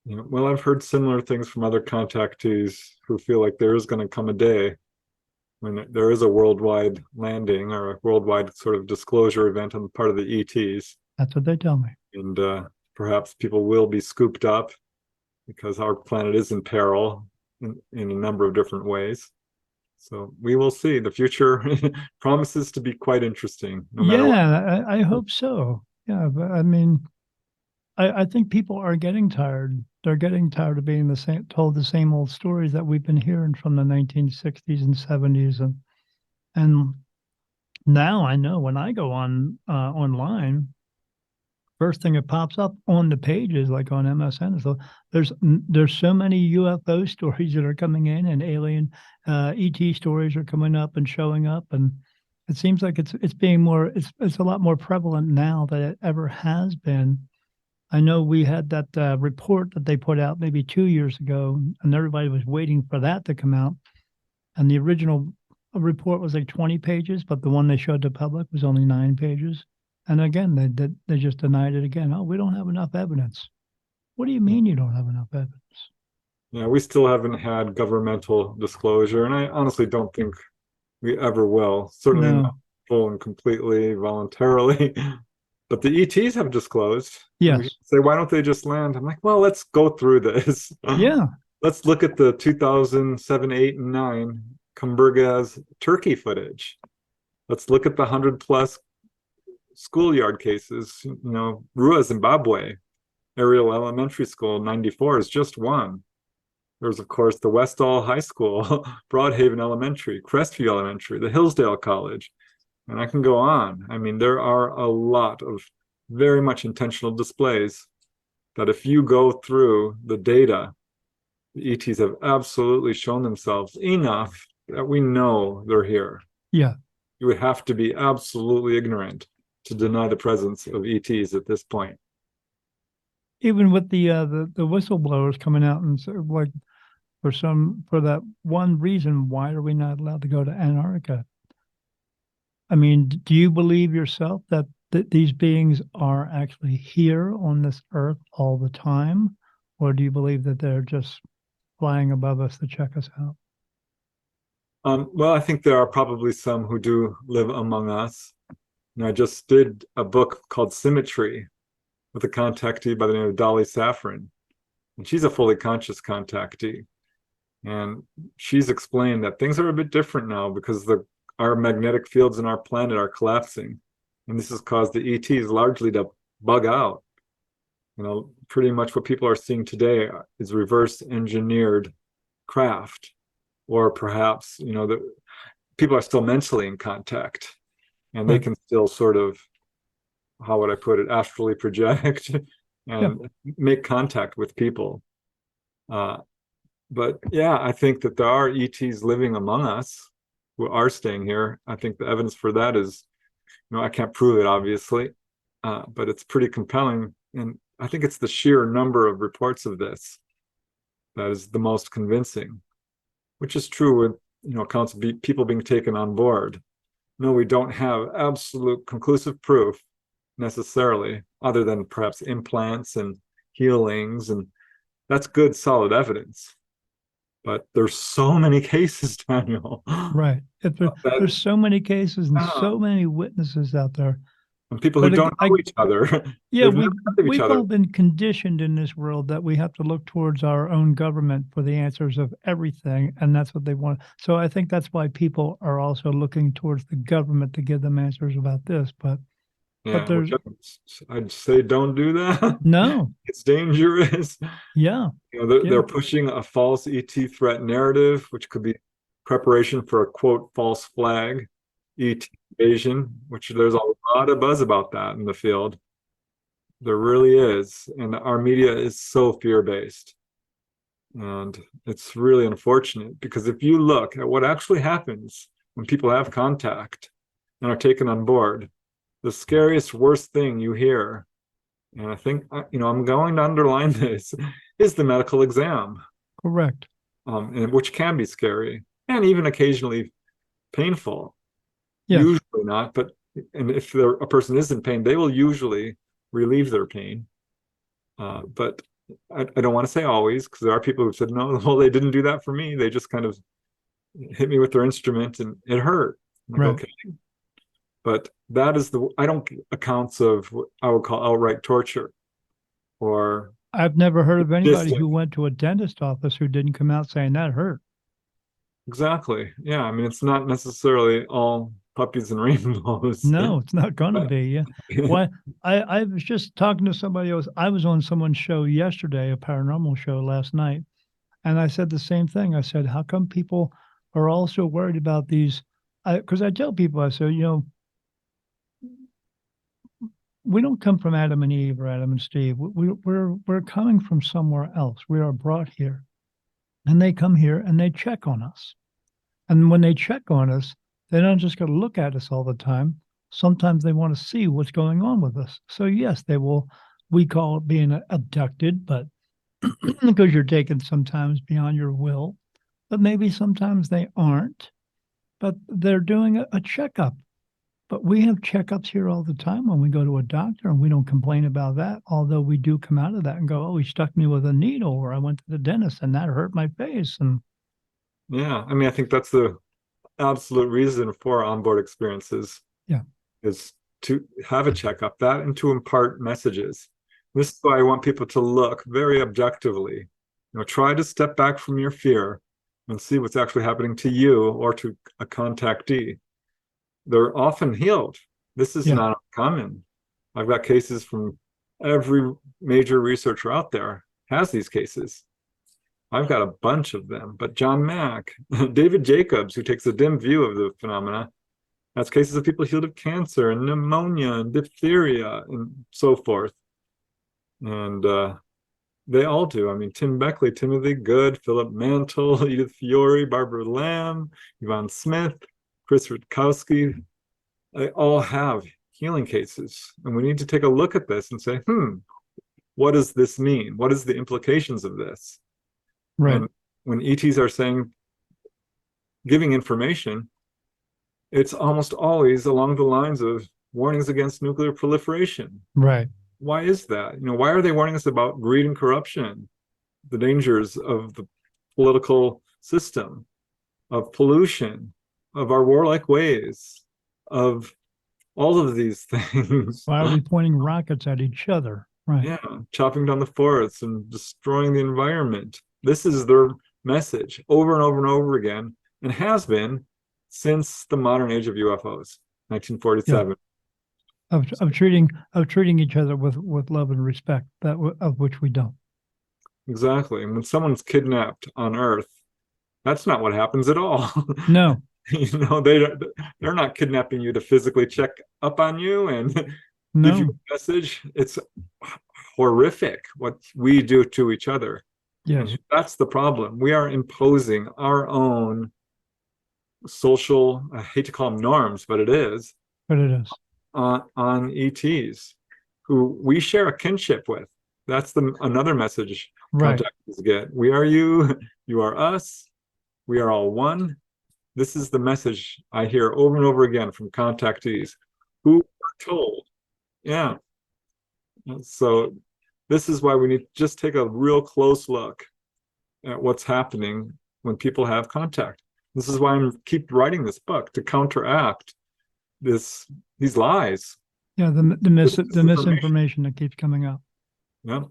[SPEAKER 3] yeah, well, I've heard similar things from other contactees who feel like there is going to come a day when there is a worldwide landing or a worldwide sort of disclosure event on the part of the ETs.
[SPEAKER 2] That's what they tell me.
[SPEAKER 3] And perhaps people will be scooped up because our planet is in peril in a number of different ways. So we will see. The future promises to be quite interesting. No matter what.
[SPEAKER 2] Yeah, I hope so. Yeah, but I mean, I think people are getting tired. They're getting tired of being told the same old stories that we've been hearing from the 1960s and 70s, and now I know when I go on online, first thing that pops up on the pages, like on MSN, so there's so many UFO stories that are coming in, and alien ET stories are coming up and showing up, and it seems like it's being more it's a lot more prevalent now than it ever has been. I know we had that report that they put out maybe 2 years ago, and everybody was waiting for that to come out. And the original report was like 20 pages, but the one they showed the public was only 9 pages. And again, they just denied it again. Oh, we don't have enough evidence. What do you mean you don't have enough evidence?
[SPEAKER 3] Yeah, we still haven't had governmental disclosure, and I honestly don't think we ever will. Certainly
[SPEAKER 2] No.
[SPEAKER 3] not full and completely voluntarily. But the ETs have disclosed.
[SPEAKER 2] Yes.
[SPEAKER 3] We say, why don't they just land? I'm like, well, let's go through this.
[SPEAKER 2] Yeah.
[SPEAKER 3] Let's look at the 2007, 8, and 9 Kumburgaz Turkey footage. Let's look at the 100+ schoolyard cases. You know, Rua, Zimbabwe, Ariel Elementary School, 94 is just one. There's, of course, the Westall High School, Broadhaven Elementary, Crestview Elementary, the Hillsdale College, and I can go on. I mean, there are a lot of very much intentional displays that if you go through the data, the ETs have absolutely shown themselves enough that we know they're here.
[SPEAKER 2] Yeah.
[SPEAKER 3] You would have to be absolutely ignorant to deny the presence of ETs at this point.
[SPEAKER 2] Even with the whistleblowers coming out and like for that one reason, why are we not allowed to go to Antarctica? I mean, do you believe yourself that these beings are actually here on this earth all the time? Or do you believe that they're just flying above us to check us out?
[SPEAKER 3] Well, I think there are probably some who do live among us. And I just did a book called Symmetry with a contactee by the name of Dolly Safran. And she's a fully conscious contactee. And she's explained that things are a bit different now because our magnetic fields in our planet are collapsing. And this has caused the ETs largely to bug out. Pretty much what people are seeing today is reverse engineered craft, or perhaps, the people are still mentally in contact and they can still sort of, how would I put it, astrally project and make contact with people. But yeah, I think that there are ETs living among us who are staying here. I think the evidence for that is, I can't prove it, obviously, but it's pretty compelling. And I think it's the sheer number of reports of this that is the most convincing, which is true with, accounts of people being taken on board. No, we don't have absolute conclusive proof necessarily, other than perhaps implants and healings, and that's good, solid evidence. But there's so many cases, Daniel.
[SPEAKER 2] Right. There's so many cases and so many witnesses out there.
[SPEAKER 3] And people who don't know each other.
[SPEAKER 2] Yeah, we've all been conditioned in this world that we have to look towards our own government for the answers of everything, and that's what they want. So I think that's why people are also looking towards the government to give them answers about this. But there's,
[SPEAKER 3] I'd say don't do that.
[SPEAKER 2] No,
[SPEAKER 3] it's dangerous.
[SPEAKER 2] Yeah,
[SPEAKER 3] they're pushing a false ET threat narrative, which could be preparation for a quote false flag ET invasion, which there's a lot of buzz about that in the field. There really is, and our media is so fear-based, and it's really unfortunate, because if you look at what actually happens when people have contact and are taken on board, the scariest, worst thing you hear, and I think, I'm going to underline this, is the medical exam.
[SPEAKER 2] Correct.
[SPEAKER 3] And which can be scary and even occasionally painful.
[SPEAKER 2] Yeah.
[SPEAKER 3] Usually not, and if a person is in pain, they will usually relieve their pain. But I don't want to say always, because there are people who said, no, well, they didn't do that for me. They just kind of hit me with their instrument and it hurt. I'm like, okay. But that is I don't get accounts of what I would call outright torture. Or
[SPEAKER 2] I've never heard of anybody who went to a dentist office who didn't come out saying that hurt.
[SPEAKER 3] Exactly. Yeah. I mean, it's not necessarily all puppies and rainbows.
[SPEAKER 2] No, it's not going to be. Yeah. Why? I was just talking to somebody else. I was on someone's show yesterday, a paranormal show last night, and I said the same thing. I said, how come people are all so worried about these? Because I tell people, I said, we don't come from Adam and Eve or Adam and Steve. We're coming from somewhere else. We are brought here, and they come here and they check on us. And when they check on us, they're not just going to look at us all the time. Sometimes they want to see what's going on with us. So yes, they will. We call it being abducted, but because you're taken sometimes beyond your will. But maybe sometimes they aren't. But they're doing a checkup. But we have checkups here all the time when we go to a doctor, and we don't complain about that, although we do come out of that and go, oh, he stuck me with a needle, or I went to the dentist and that hurt my face. And
[SPEAKER 3] yeah, I mean, I think that's the absolute reason for onboard experiences.
[SPEAKER 2] Yeah,
[SPEAKER 3] is to have a checkup, that, and to impart messages. This is why I want people to look very objectively. Try to step back from your fear and see what's actually happening to you or to a contactee. They're often healed. This is not uncommon. I've got cases from every major researcher out there has these cases. I've got a bunch of them, but John Mack, David Jacobs, who takes a dim view of the phenomena, has cases of people healed of cancer and pneumonia and diphtheria and so forth. And they all do. I mean, Tim Beckley, Timothy Good, Philip Mantle, Edith Fiore, Barbara Lamb, Yvonne Smith, Chris Rutkowski, they all have healing cases. And we need to take a look at this and say, what does this mean? What is the implications of this?
[SPEAKER 2] Right.
[SPEAKER 3] And when ETs are giving information, it's almost always along the lines of warnings against nuclear proliferation.
[SPEAKER 2] Right.
[SPEAKER 3] Why is that? Why are they warning us about greed and corruption, the dangers of the political system, of pollution, of our warlike ways, of all of these things?
[SPEAKER 2] Why are we pointing rockets at each other? Right.
[SPEAKER 3] Yeah, chopping down the forests and destroying the environment. This is their message over and over and over again, and has been since the modern age of UFOs, 1947.
[SPEAKER 2] Of treating each other with love and respect, of which we don't.
[SPEAKER 3] Exactly. And when someone's kidnapped on Earth, that's not what happens at all.
[SPEAKER 2] No.
[SPEAKER 3] They're not kidnapping you to physically check up on you and give you a message. It's horrific what we do to each other.
[SPEAKER 2] Yes.
[SPEAKER 3] And that's the problem. We are imposing our own social, I hate to call them norms, but it is.
[SPEAKER 2] But it is.
[SPEAKER 3] On ETs, who we share a kinship with. That's another message contactees get. We are you, you are us, we are all one. This is the message I hear over and over again from contactees who are told. Yeah. So this is why we need to just take a real close look at what's happening when people have contact. This is why I keep writing this book, to counteract these lies.
[SPEAKER 2] Yeah, the misinformation that keeps coming up.
[SPEAKER 3] Yeah.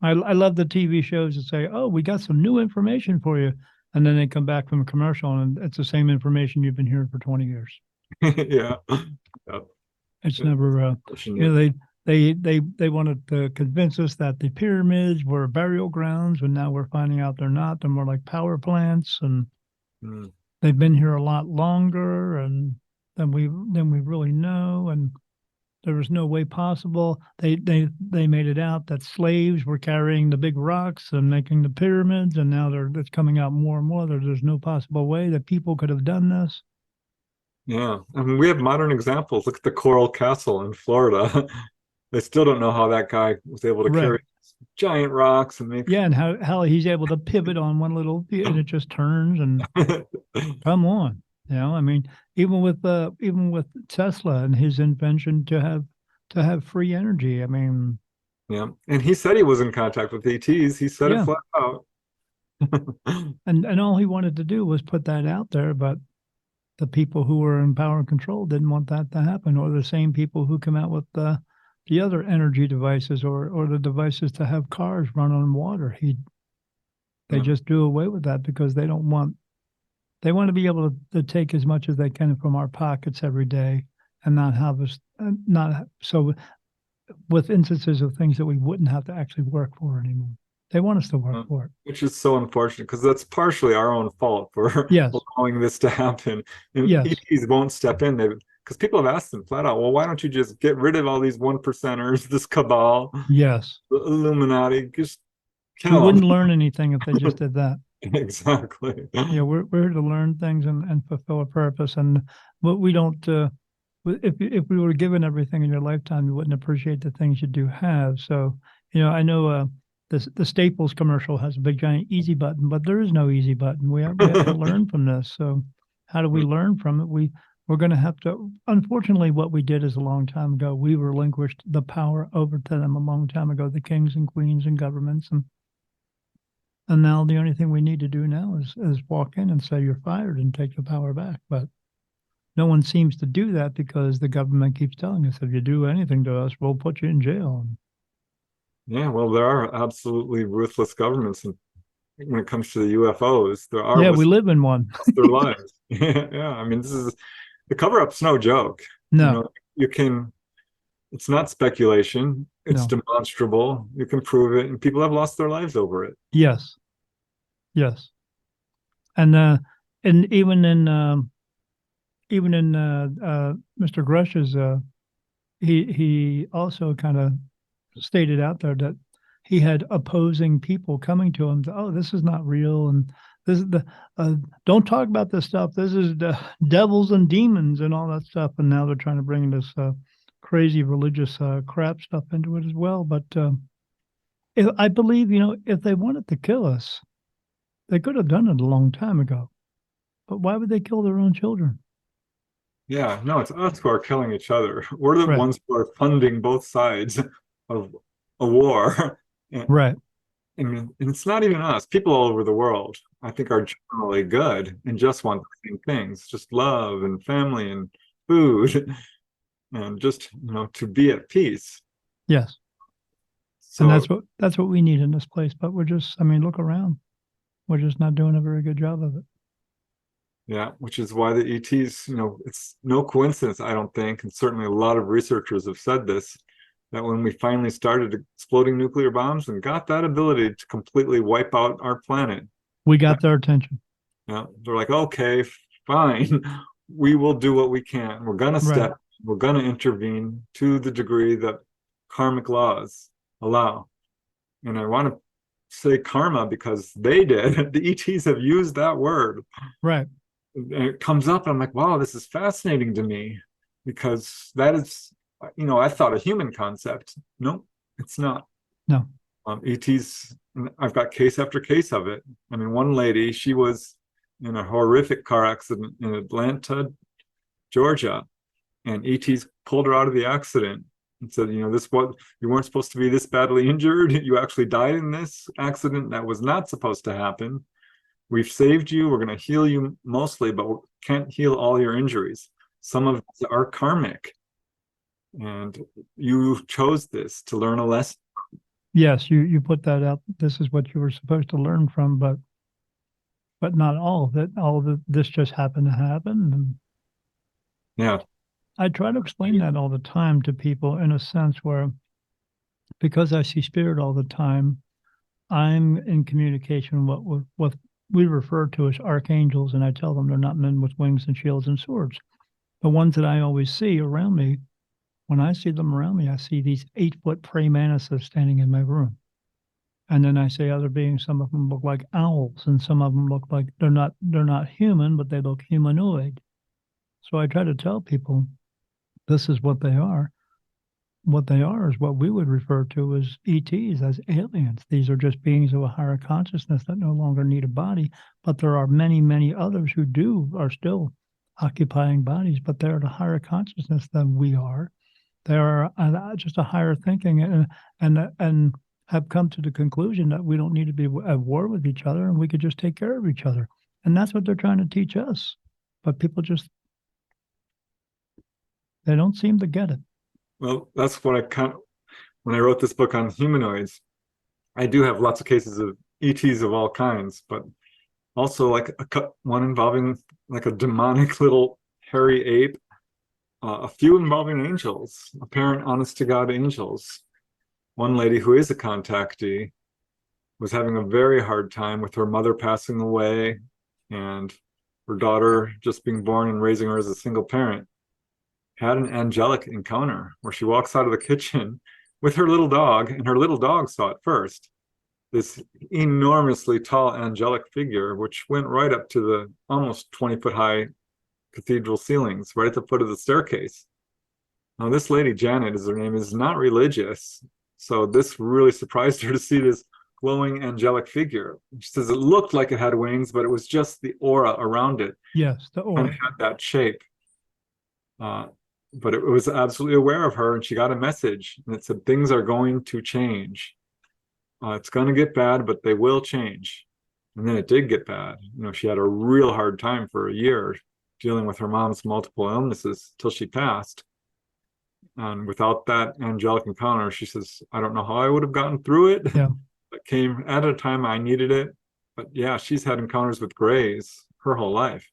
[SPEAKER 2] I love the TV shows that say, "Oh, we got some new information for you," and then they come back from a commercial and it's the same information you've been hearing for 20 years.
[SPEAKER 3] Yeah.
[SPEAKER 2] It's never. They wanted to convince us that the pyramids were burial grounds, and now we're finding out they're not. They're more like power plants, and they've been here a lot longer and than we really know, and there was no way possible. They made it out that slaves were carrying the big rocks and making the pyramids, and now it's coming out more and more that there's no possible way that people could have done this.
[SPEAKER 3] Yeah, I mean, we have modern examples. Look at the Coral Castle in Florida. They still don't know how that guy was able to carry giant rocks and make.
[SPEAKER 2] Yeah, and how he's able to pivot on one little and it just turns and come on. I mean, even with Tesla and his invention to have free energy. I mean,
[SPEAKER 3] yeah, and he said he was in contact with ETs. He said it flat out.
[SPEAKER 2] and all he wanted to do was put that out there, but the people who were in power and control didn't want that to happen, or the same people who come out with the other energy devices or the devices to have cars run on water. They just do away with that because they don't want. They want to be able to take as much as they can from our pockets every day and not have us, with instances of things that we wouldn't have to actually work for anymore. They want us to work for it.
[SPEAKER 3] Which is so unfortunate because that's partially our own fault for allowing this to happen. And ETs won't step in because people have asked them flat out, well, why don't you just get rid of all these 1%ers, this cabal, the Illuminati, just kill them.
[SPEAKER 2] We wouldn't learn anything if they just did that.
[SPEAKER 3] Exactly.
[SPEAKER 2] Yeah, we're here to learn things and fulfill a purpose. And what we don't, if we were given everything in your lifetime, you wouldn't appreciate the things you do have. So, I know the Staples commercial has a big giant easy button, but there is no easy button. We have to learn from this. So how do we learn from it? We're going to have to, unfortunately, what we did is a long time ago, we relinquished the power over to them a long time ago, the kings and queens and governments. And now the only thing we need to do now is walk in and say you're fired and take the power back. But no one seems to do that because the government keeps telling us if you do anything to us, we'll put you in jail.
[SPEAKER 3] Yeah, well, there are absolutely ruthless governments, and when it comes to the UFOs, there are.
[SPEAKER 2] Yeah, we live in one.
[SPEAKER 3] Their lives. Yeah, I mean, the cover-up's no joke.
[SPEAKER 2] No,
[SPEAKER 3] you can. It's not speculation. It's demonstrable. You can prove it, and people have lost their lives over it.
[SPEAKER 2] Yes, and even in Mr. Grush's, he also kind of stated out there that he had opposing people coming to him. Oh, this is not real, and this is don't talk about this stuff. This is the devils and demons and all that stuff. And now they're trying to bring this crazy religious crap stuff into it as well. But I believe, if they wanted to kill us, they could have done it a long time ago. But why would they kill their own children?
[SPEAKER 3] Yeah, no, it's us who are killing each other. We're the ones who are funding both sides of a war. And it's not even us. People all over the world, I think, are generally good and just want the same things, just love and family and food and just, to be at peace.
[SPEAKER 2] Yes. So, and that's what we need in this place. But we're just, look around. We're just not doing a very good job of it.
[SPEAKER 3] Yeah, which is why the ETs, it's no coincidence, I don't think, and certainly a lot of researchers have said this, that when we finally started exploding nuclear bombs and got that ability to completely wipe out our planet,
[SPEAKER 2] We got their attention.
[SPEAKER 3] they're like, okay, fine, we will do what we can. We're going to
[SPEAKER 2] Right.
[SPEAKER 3] we're going to intervene to the degree that karmic laws allow. And I want to say karma because they did. The ETs have used that word.
[SPEAKER 2] Right.
[SPEAKER 3] And it comes up, and I'm like, wow, this is fascinating to me, because that is, I thought a human concept. No, it's not.
[SPEAKER 2] No.
[SPEAKER 3] ETs, I've got case after case of it. I mean, one lady, she was in a horrific car accident in Atlanta, Georgia, and ETs pulled her out of the accident and said, this what you weren't supposed to be this badly injured. You actually died in this accident that was not supposed to happen. We've saved you. We're going to heal you mostly, but we can't heal all your injuries. Some of them are karmic. And you chose this to learn a lesson.
[SPEAKER 2] Yes, you put that out. This is what you were supposed to learn from, but not all of it. All of it, this just happened to happen. And
[SPEAKER 3] yeah.
[SPEAKER 2] I try to explain that all the time to people in a sense where, because I see spirit all the time, I'm in communication with we refer to as archangels, and I tell them they're not men with wings and shields and swords. The ones that I always see around me, when I see them around me, I see these 8-foot praying mantises standing in my room. And then I say other beings, some of them look like owls, and some of them look like they're not human, but they look humanoid. So I try to tell people this is what they are. What they are is what we would refer to as ETs, as aliens. These are just beings of a higher consciousness that no longer need a body, but there are many, many others who are still occupying bodies, but they're at a higher consciousness than we are. They are just a higher thinking and have come to the conclusion that we don't need to be at war with each other, and we could just take care of each other. And that's what they're trying to teach us. But people they don't seem to get it.
[SPEAKER 3] Well, that's what when I wrote this book on humanoids, I do have lots of cases of ETs of all kinds, but also like one involving like a demonic little hairy ape, a few involving angels, apparent honest to God angels. One lady who is a contactee was having a very hard time with her mother passing away and her daughter just being born and raising her as a single parent. Had an angelic encounter where she walks out of the kitchen with her little dog, and her little dog saw it first. This enormously tall angelic figure, which went right up to the almost 20-foot high cathedral ceilings, right at the foot of the staircase. Now, this lady, Janet is her name, is not religious. So this really surprised her to see this glowing angelic figure. She says it looked like it had wings, but it was just the aura around it.
[SPEAKER 2] Yes, the aura.
[SPEAKER 3] And it had that shape. But it was absolutely aware of her, and she got a message, and it said, things are going to change. It's going to get bad, but they will change. And then it did get bad. She had a real hard time for a year dealing with her mom's multiple illnesses till she passed. And without that angelic encounter, she says, I don't know how I would have gotten through it.
[SPEAKER 2] Yeah.
[SPEAKER 3] It came at a time I needed it. But yeah, she's had encounters with grays her whole life.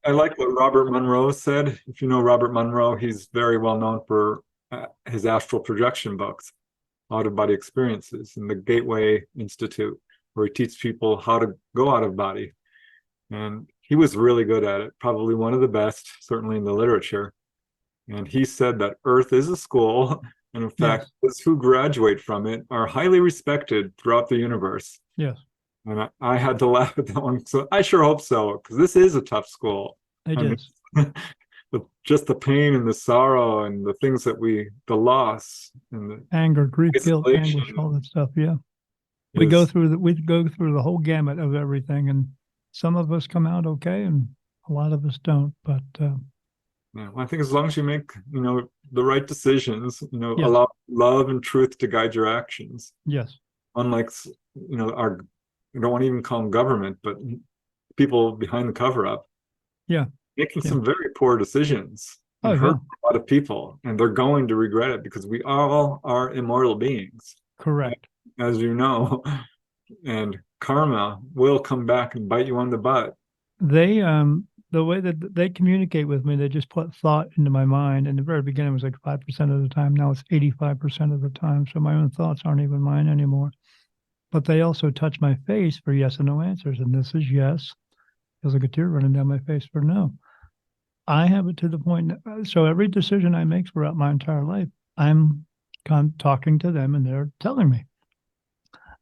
[SPEAKER 3] I like what Robert Monroe said. If you know Robert Monroe, he's very well known for his astral projection books, out-of-body experiences, in the Gateway Institute, where he teaches people how to go out of body. And he was really good at it, probably one of the best, certainly in the literature. And he said that Earth is a school, and in fact, those who graduate from it are highly respected throughout the universe.
[SPEAKER 2] Yes.
[SPEAKER 3] And I had to laugh at that one. So I sure hope so, because this is a tough school.
[SPEAKER 2] It is.
[SPEAKER 3] Just the pain and the sorrow and the things that the loss and the
[SPEAKER 2] anger, grief, guilt,
[SPEAKER 3] isolation
[SPEAKER 2] anguish, all that stuff. Yeah. We go through the whole gamut of everything, and some of us come out okay, and a lot of us don't. But
[SPEAKER 3] yeah, well, I think as long as you make the right decisions,
[SPEAKER 2] Yes.
[SPEAKER 3] allow love and truth to guide your actions.
[SPEAKER 2] Yes.
[SPEAKER 3] Unlike our, I don't want to even call them government, but people behind the cover-up.
[SPEAKER 2] Yeah.
[SPEAKER 3] Making some very poor decisions and hurt a lot of people, and they're going to regret it, because we all are immortal beings.
[SPEAKER 2] Correct.
[SPEAKER 3] As you know, and karma will come back and bite you on the butt.
[SPEAKER 2] They the way that they communicate with me, they just put thought into my mind. In the very beginning, it was like 5% of the time. Now it's 85% of the time. So my own thoughts aren't even mine anymore. But they also touch my face for yes and no answers. And this is yes. Feels like a tear running down my face for no. I have it to the point. So every decision I make throughout my entire life, I'm talking to them and they're telling me.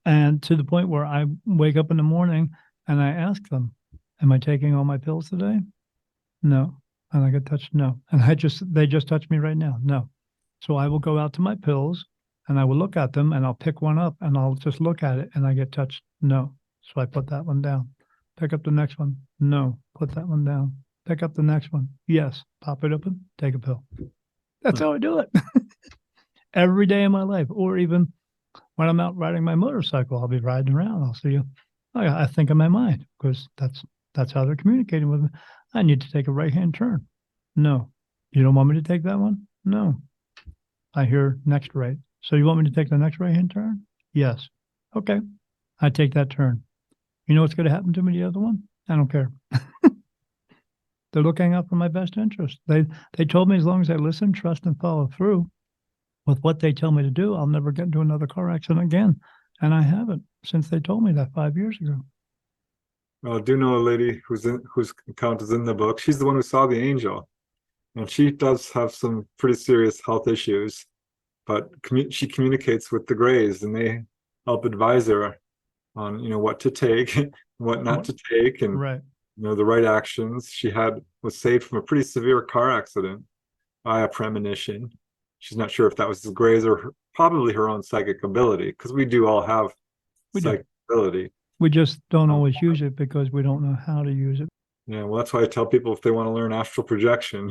[SPEAKER 2] And to the point where I wake up in the morning and I ask them, am I taking all my pills today? No. And I get touched? No. And they just touch me right now? No. So I will go out to my pills and I will look at them and I'll pick one up and I'll just look at it and I get touched? No. So I put that one down. Pick up the next one? No. Put that one down. Pick up the next one? Yes. Pop it open, take a pill. That's how I do it. Every day of my life. Or even when I'm out riding my motorcycle, I'll be riding around. I'll see, I think in my mind, because that's how they're communicating with me. I need to take a right-hand turn. No. You don't want me to take that one? No. I hear next right. So you want me to take the next right-hand turn? Yes. Okay. I take that turn. You know what's going to happen to me the other one? I don't care. They're looking out for my best interest. They told me as long as I listen, trust, and follow through with what they tell me to do, I'll never get into another car accident again. And I haven't since they told me that 5 years ago.
[SPEAKER 3] Well, I do know a lady whose account is in the book. She's the one who saw the angel, and she does have some pretty serious health issues, but she communicates with the Greys, and they help advise her on what to take, what not to take, and
[SPEAKER 2] right.
[SPEAKER 3] The right actions. She was saved from a pretty severe car accident by a premonition. She's not sure if that was the Greys or probably her own psychic ability, because we do all have psychic ability.
[SPEAKER 2] We just don't always use it because we don't know how to use it.
[SPEAKER 3] Yeah, well, that's why I tell people if they want to learn astral projection,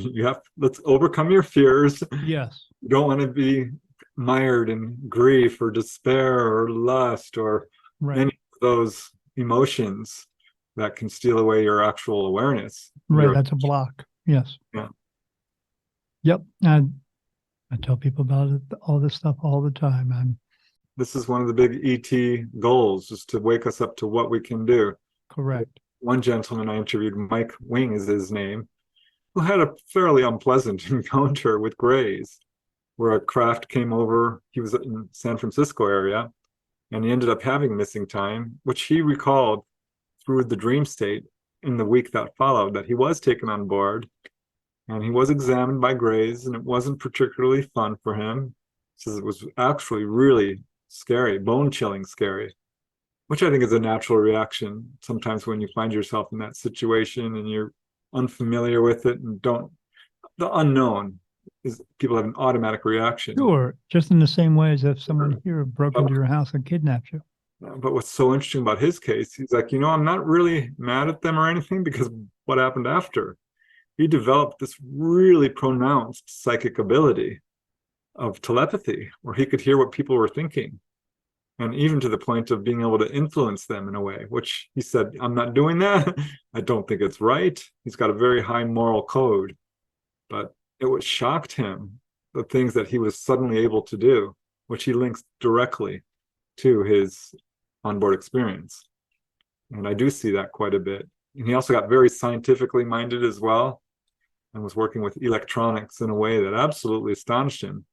[SPEAKER 3] let's overcome your fears.
[SPEAKER 2] Yes.
[SPEAKER 3] You don't want to be mired in grief or despair or lust or any of those emotions that can steal away your actual awareness.
[SPEAKER 2] Right, that's a block. Yes.
[SPEAKER 3] Yeah.
[SPEAKER 2] Yep. I tell people about it, all this stuff all the time.
[SPEAKER 3] This is one of the big ET goals, is to wake us up to what we can do.
[SPEAKER 2] Correct.
[SPEAKER 3] One gentleman I interviewed, Mike Wing is his name, who had a fairly unpleasant encounter with Greys, where a craft came over. He was in San Francisco area, and he ended up having missing time, which he recalled through the dream state in the week that followed, that he was taken on board and he was examined by Greys, and it wasn't particularly fun for him. He says it was actually really scary, bone-chilling scary, which I think is a natural reaction sometimes when you find yourself in that situation and you're unfamiliar with it and the unknown is, people have an automatic reaction.
[SPEAKER 2] Sure, just in the same way as if someone here broke into your house and kidnapped you.
[SPEAKER 3] But what's so interesting about his case, he's like, I'm not really mad at them or anything, because what happened after? He developed this really pronounced psychic ability of telepathy, where he could hear what people were thinking, and even to the point of being able to influence them in a way, which he said, I'm not doing that. I don't think it's right. He's got a very high moral code, but it shocked him, the things that he was suddenly able to do, which he links directly to his onboard experience. And I do see that quite a bit. And he also got very scientifically minded as well, and was working with electronics in a way that absolutely astonished him.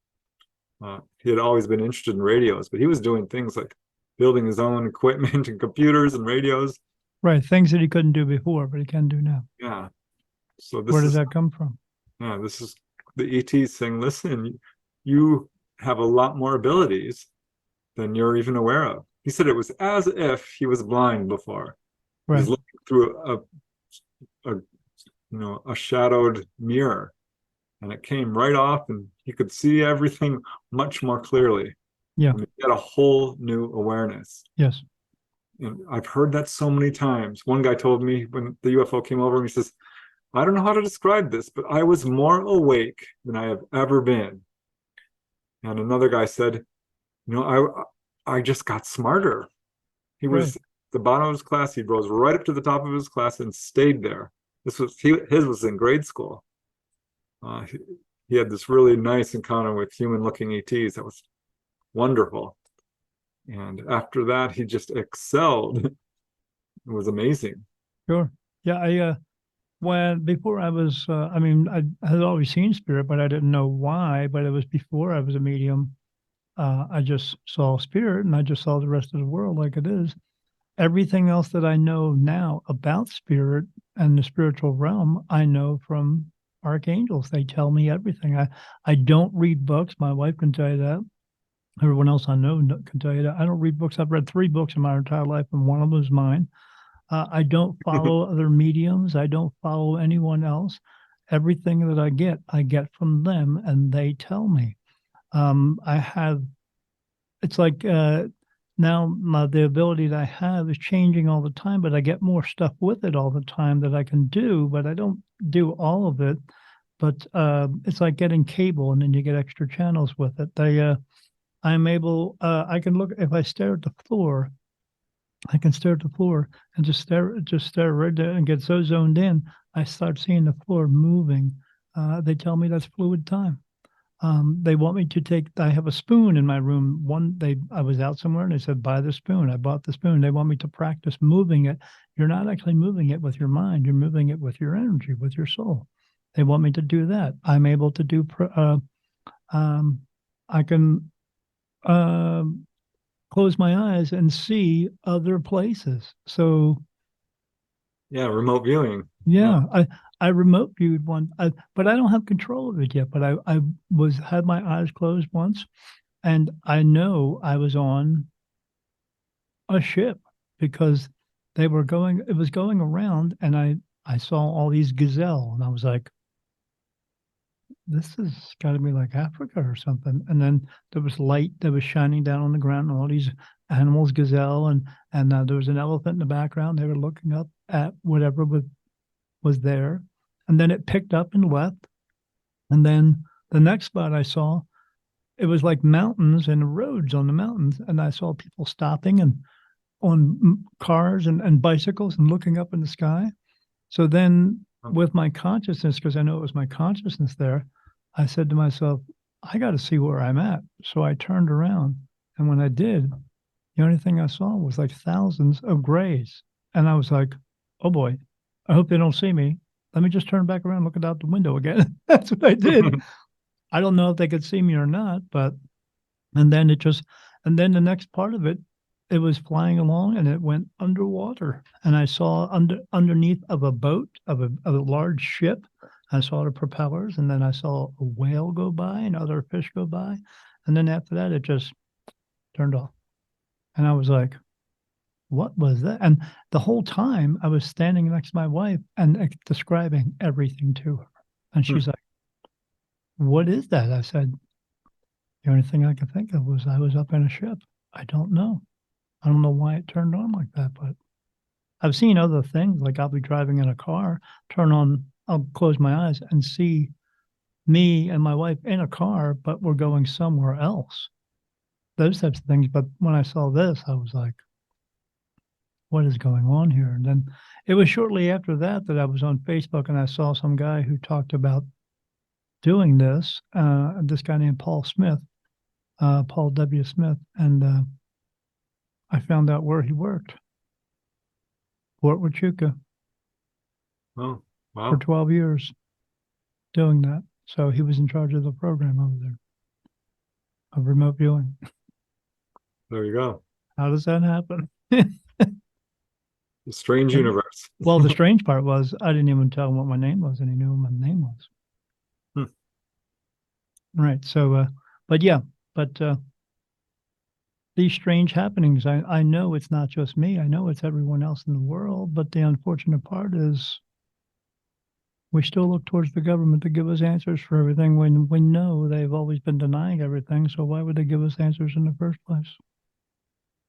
[SPEAKER 3] He had always been interested in radios, but he was doing things like building his own equipment and computers and radios.
[SPEAKER 2] Right, things that he couldn't do before, but he can do now.
[SPEAKER 3] Yeah. So
[SPEAKER 2] where does that come from?
[SPEAKER 3] Yeah, this is the ETs saying, listen, you have a lot more abilities than you're even aware of. He said it was as if he was blind before. Right. He was looking through a shadowed mirror, and it came right off, and he could see everything much more clearly.
[SPEAKER 2] Yeah,
[SPEAKER 3] he had a whole new awareness.
[SPEAKER 2] Yes,
[SPEAKER 3] and I've heard that so many times. One guy told me when the UFO came over, he says, "I don't know how to describe this, but I was more awake than I have ever been." And another guy said, I just got smarter. He was at the bottom of his class. He rose right up to the top of his class and stayed there. His was in grade school. He had this really nice encounter with human-looking ETs that was wonderful. And after that, he just excelled It was amazing.
[SPEAKER 2] Sure. Yeah, before I was, I had always seen spirit, but I didn't know why. But it was before I was a medium. I just saw spirit, and I just saw the rest of the world like it is. Everything else that I know now about spirit and the spiritual realm, I know from archangels. They tell me everything. I don't read books. My wife can tell you that. Everyone else I know can tell you that. I don't read books. I've read 3 books in my entire life, and one of them is mine. I don't follow other mediums. I don't follow anyone else. Everything that I get from them, and they tell me. It's like now the ability that I have is changing all the time, but I get more stuff with it all the time that I can do, but I don't do all of it. But it's like getting cable, and then you get extra channels with it. I'm able, I can look, if I stare at the floor, I can stare at the floor and just stare right there and get so zoned in, I start seeing the floor moving. They tell me that's fluid time. They want me to take, I have a spoon in my room. I was out somewhere and they said, buy the spoon. I bought the spoon. They want me to practice moving it. You're not actually moving it with your mind. You're moving it with your energy, with your soul. They want me to do that. I'm able to do, I can, close my eyes and see other places. So
[SPEAKER 3] Yeah, remote viewing.
[SPEAKER 2] yeah, I remote viewed one, but I don't have control of it yet. But I had my eyes closed once, and I know I was on a ship because it was going around, and I saw all these gazelle, and I was like, this has got to be like Africa or something. And then there was light that was shining down on the ground, and all these animals, gazelle, and there was an elephant in the background. They were looking up at whatever was there. And then it picked up and left. And then the next spot I saw, it was like mountains and roads on the mountains. And I saw people stopping and on cars and bicycles and looking up in the sky. So then with my consciousness, because I know it was my consciousness there, I said to myself, I got to see where I'm at. So I turned around. And when I did, the only thing I saw was like thousands of grays. And I was like, oh boy, I hope they don't see me. Let me just turn back around, look out the window again. That's what I did. I don't know if they could see me or not, and then the next part of it, it was flying along and it went underwater. And I saw underneath of a boat, of a large ship, I saw the propellers, and then I saw a whale go by and other fish go by. And then after that, it just turned off. And I was like, what was that? And the whole time I was standing next to my wife and describing everything to her. And she's like, what is that? I said, the only thing I could think of was I was up in a ship. I don't know. I don't know why it turned on like that, but I've seen other things. Like I'll be driving in a car, I'll close my eyes and see me and my wife in a car, but we're going somewhere else. Those types of things. But when I saw this, I was like, what is going on here? And then it was shortly after that I was on Facebook and I saw some guy who talked about doing this, this guy named Paul Smith, Paul W. Smith. And I found out where he worked. Fort Huachuca.
[SPEAKER 3] Oh, wow.
[SPEAKER 2] For 12 years doing that. So he was in charge of the program over there of remote viewing.
[SPEAKER 3] There you go.
[SPEAKER 2] How does that happen?
[SPEAKER 3] A strange universe.
[SPEAKER 2] Well, the strange part was I didn't even tell him what my name was, and he knew what my name was. Right. So, these strange happenings, I know it's not just me. I know it's everyone else in the world. But the unfortunate part is we still look towards the government to give us answers for everything when we know they've always been denying everything. So why would they give us answers in the first place?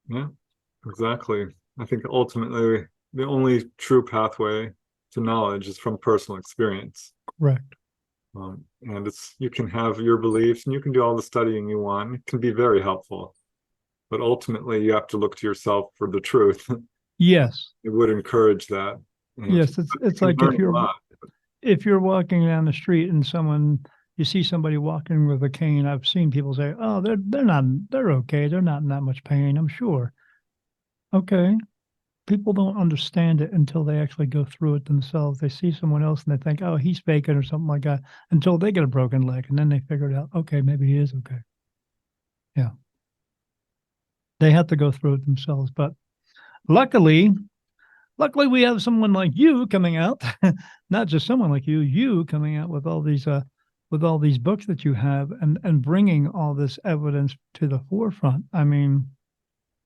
[SPEAKER 3] Yeah, exactly. I think ultimately the only true pathway to knowledge is from personal experience.
[SPEAKER 2] Correct.
[SPEAKER 3] And you can have your beliefs and you can do all the studying you want. It can be very helpful. But ultimately, you have to look to yourself for the truth.
[SPEAKER 2] Yes.
[SPEAKER 3] It would encourage that. And
[SPEAKER 2] yes, it's like if you're walking down the street and you see somebody walking with a cane, I've seen people say, "Oh, they're okay. They're not in that much pain, I'm sure." Okay, people don't understand it until they actually go through it themselves. They see someone else and they think, oh, he's faking or something like that, until they get a broken leg, and then they figure it out. Okay, maybe he is okay. Yeah. They have to go through it themselves. But luckily we have someone like you coming out, not just someone like you coming out with all these books that you have, and bringing all this evidence to the forefront. I mean,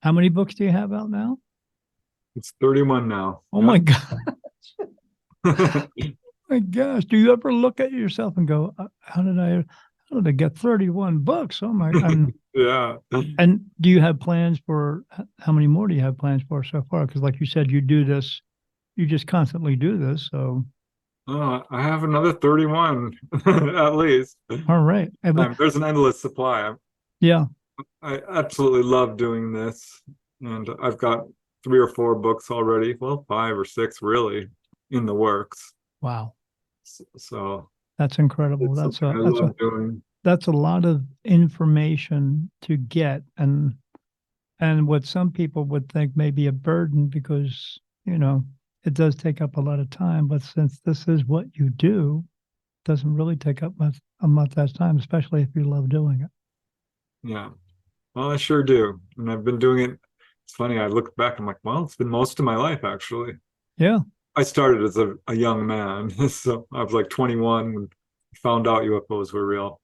[SPEAKER 2] how many books do you have out now?
[SPEAKER 3] It's 31 now.
[SPEAKER 2] Oh my God. My gosh. Do you ever look at yourself and go, how did I get 31 books? Oh my.
[SPEAKER 3] Yeah.
[SPEAKER 2] And do you have plans for, how many more do you have plans for so far? Because like you said, you do this, you just constantly do this. So.
[SPEAKER 3] Oh, I have another 31 at least.
[SPEAKER 2] All right.
[SPEAKER 3] There's an endless supply.
[SPEAKER 2] Yeah.
[SPEAKER 3] I absolutely love doing this. And I've got 3 or 4 books already. Well, 5 or 6 really in the works.
[SPEAKER 2] Wow.
[SPEAKER 3] So
[SPEAKER 2] that's incredible. That's a lot of information to get, and what some people would think may be a burden, because, you know, it does take up a lot of time. But since this is what you do, it doesn't really take up much that time, especially if you love doing it.
[SPEAKER 3] Yeah. Well, I sure do. And I've been doing it. It's funny. I look back, I'm like, well, it's been most of my life, actually.
[SPEAKER 2] Yeah.
[SPEAKER 3] I started as a young man. So I was like 21 and found out UFOs were real.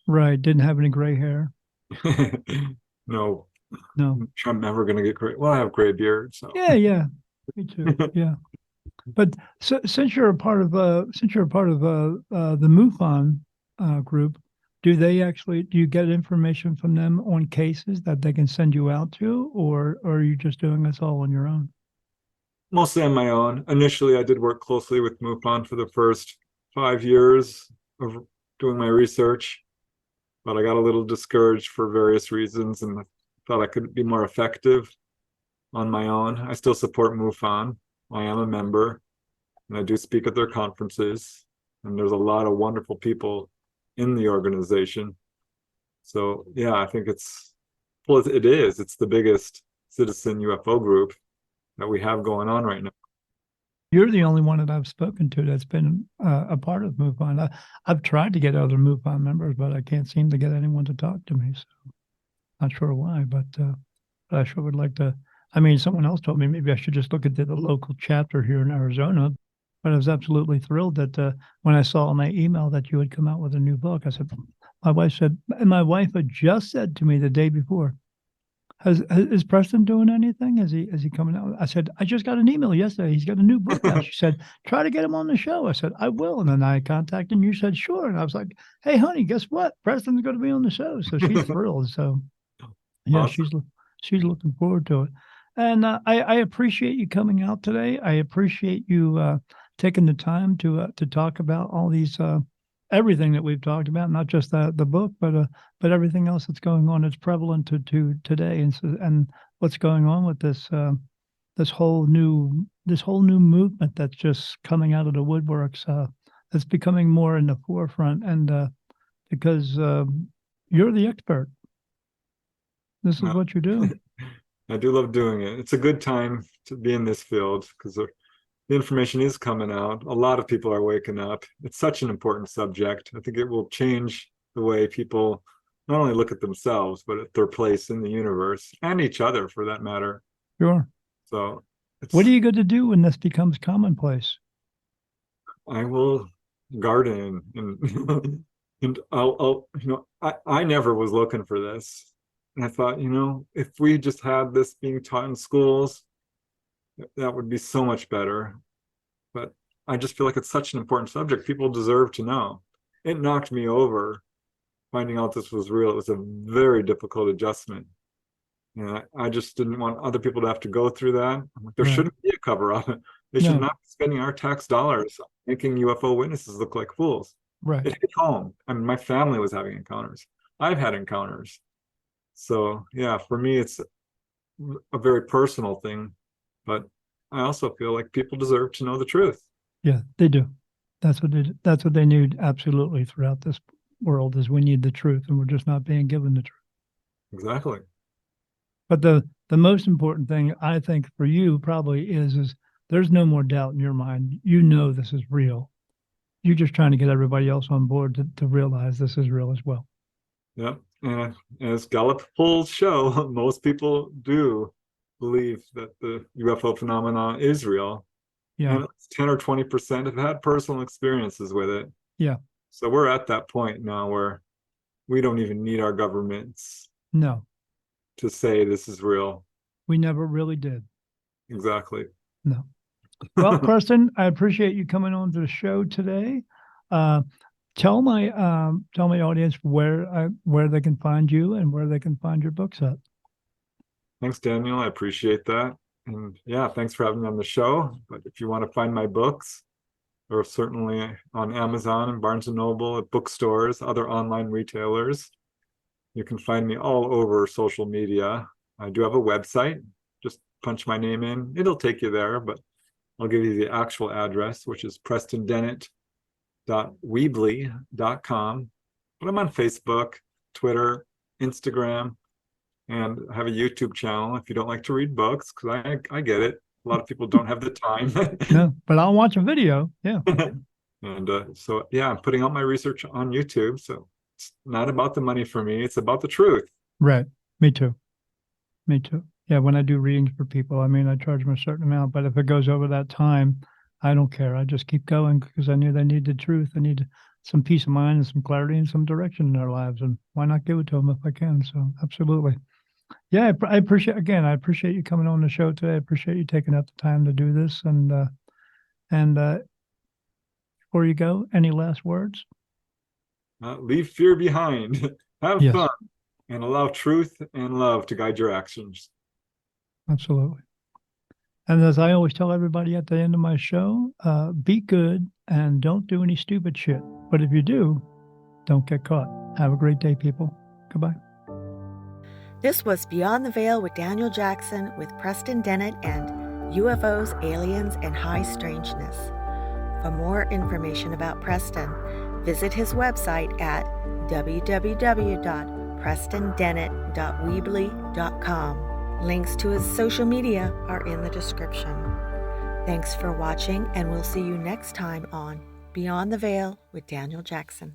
[SPEAKER 2] Right. Didn't have any gray hair.
[SPEAKER 3] No.
[SPEAKER 2] No.
[SPEAKER 3] I'm never going to get gray. Well, I have gray beard. So.
[SPEAKER 2] Yeah. Me too. Yeah. But since you're a part of the MUFON group, do you get information from them on cases that they can send you out to, or are you just doing this all on your own?
[SPEAKER 3] Mostly on my own. Initially, I did work closely with MUFON for the first 5 years of doing my research, but I got a little discouraged for various reasons and thought I could be more effective on my own. I still support MUFON. I am a member, and I do speak at their conferences, and there's a lot of wonderful people in the organization. So yeah, I think it's the biggest citizen UFO group that we have going on right now.
[SPEAKER 2] You're the only one that I've spoken to that's been a part of MUFON. I've tried to get other MUFON members, but I can't seem to get anyone to talk to me. So not sure why, but I sure would like to. I mean, someone else told me maybe I should just look into the local chapter here in Arizona. But I was absolutely thrilled that when I saw in my email that you had come out with a new book, I said, my wife had just said to me the day before, is Preston doing anything? Is he coming out? I said, I just got an email yesterday. He's got a new book out. She said, try to get him on the show. I said, I will. And then I contacted him. You said, sure. And I was like, hey, honey, guess what? Preston's going to be on the show. So she's thrilled. So yeah, awesome. She's looking forward to it. And I appreciate you coming out today. I appreciate you taking the time to talk about all these everything that we've talked about, not just the book, but everything else that's going on. It's prevalent to today, and what's going on with this whole new movement that's just coming out of the woodworks. That's becoming more in the forefront, and because you're the expert. This is what you do.
[SPEAKER 3] I do love doing it. It's a good time to be in this field because the information is coming out. A lot of people are waking up. It's such an important subject. I think it will change the way people not only look at themselves, but at their place in the universe and each other for that matter.
[SPEAKER 2] Sure.
[SPEAKER 3] So
[SPEAKER 2] what are you going to do when this becomes commonplace?
[SPEAKER 3] I will garden and and I'll I never was looking for this. And I thought, if we just had this being taught in schools, that would be so much better. But I just feel like it's such an important subject. People deserve to know. It knocked me over finding out this was real. It was a very difficult adjustment. And I just didn't want other people to have to go through that. I'm like, there shouldn't be a cover up. They should not be spending our tax dollars making UFO witnesses look like fools.
[SPEAKER 2] Right.
[SPEAKER 3] It hit home. I mean, my family was having encounters. I've had encounters. So yeah, for me, it's a very personal thing, but I also feel like people deserve to know the truth.
[SPEAKER 2] Yeah, they do. That's what they need absolutely throughout this world is we need the truth, and we're just not being given the truth.
[SPEAKER 3] Exactly.
[SPEAKER 2] But the the most important thing I think for you probably is there's no more doubt in your mind. You know this is real. You're just trying to get everybody else on board to realize this is real as well.
[SPEAKER 3] Yeah. And as Gallup polls show, most people do believe that the UFO phenomenon is real.
[SPEAKER 2] Yeah.
[SPEAKER 3] And 10 or 20% have had personal experiences with it.
[SPEAKER 2] Yeah.
[SPEAKER 3] So we're at that point now where we don't even need our governments
[SPEAKER 2] No,
[SPEAKER 3] to say this is real.
[SPEAKER 2] we never really did.
[SPEAKER 3] Exactly.
[SPEAKER 2] No. Well, Preston, I appreciate you coming on to the show today. Tell my audience where they can find you and where they can find your books at.
[SPEAKER 3] Thanks, Daniel. I appreciate that. And yeah, thanks for having me on the show. But if you want to find my books, they're certainly on Amazon and Barnes & Noble, at bookstores, other online retailers. You can find me all over social media. I do have a website. Just punch my name in. It'll take you there, but I'll give you the actual address, which is prestondennett.weebly.com. But I'm on Facebook, Twitter, Instagram, and I have a YouTube channel if you don't like to read books, because I get it. A lot of people don't have the time.
[SPEAKER 2] No, but I'll watch a video. Yeah.
[SPEAKER 3] And so, yeah, I'm putting out my research on YouTube. So it's not about the money for me. It's about the truth.
[SPEAKER 2] Right. Me too. Me too. Yeah. When I do readings for people, I mean, I charge them a certain amount, but if it goes over that time, I don't care. I just keep going because I knew they need the truth. I need some peace of mind and some clarity and some direction in their lives. And why not give it to them if I can? So absolutely. Yeah, I appreciate you coming on the show today. I appreciate you taking out the time to do this. And before you go, any last words?
[SPEAKER 3] Leave fear behind. Have
[SPEAKER 2] Yes.
[SPEAKER 3] fun, and allow truth and love to guide your actions.
[SPEAKER 2] Absolutely. And as I always tell everybody at the end of my show, be good and don't do any stupid shit. But if you do, don't get caught. Have a great day, people. Goodbye.
[SPEAKER 1] This was Beyond the Veil with Daniel Jackson with Preston Dennett and UFOs, Aliens, and High Strangeness. For more information about Preston, visit his website at www.prestondennett.weebly.com. Links to his social media are in the description. Thanks for watching, and we'll see you next time on Beyond the Veil with Daniel Jackson.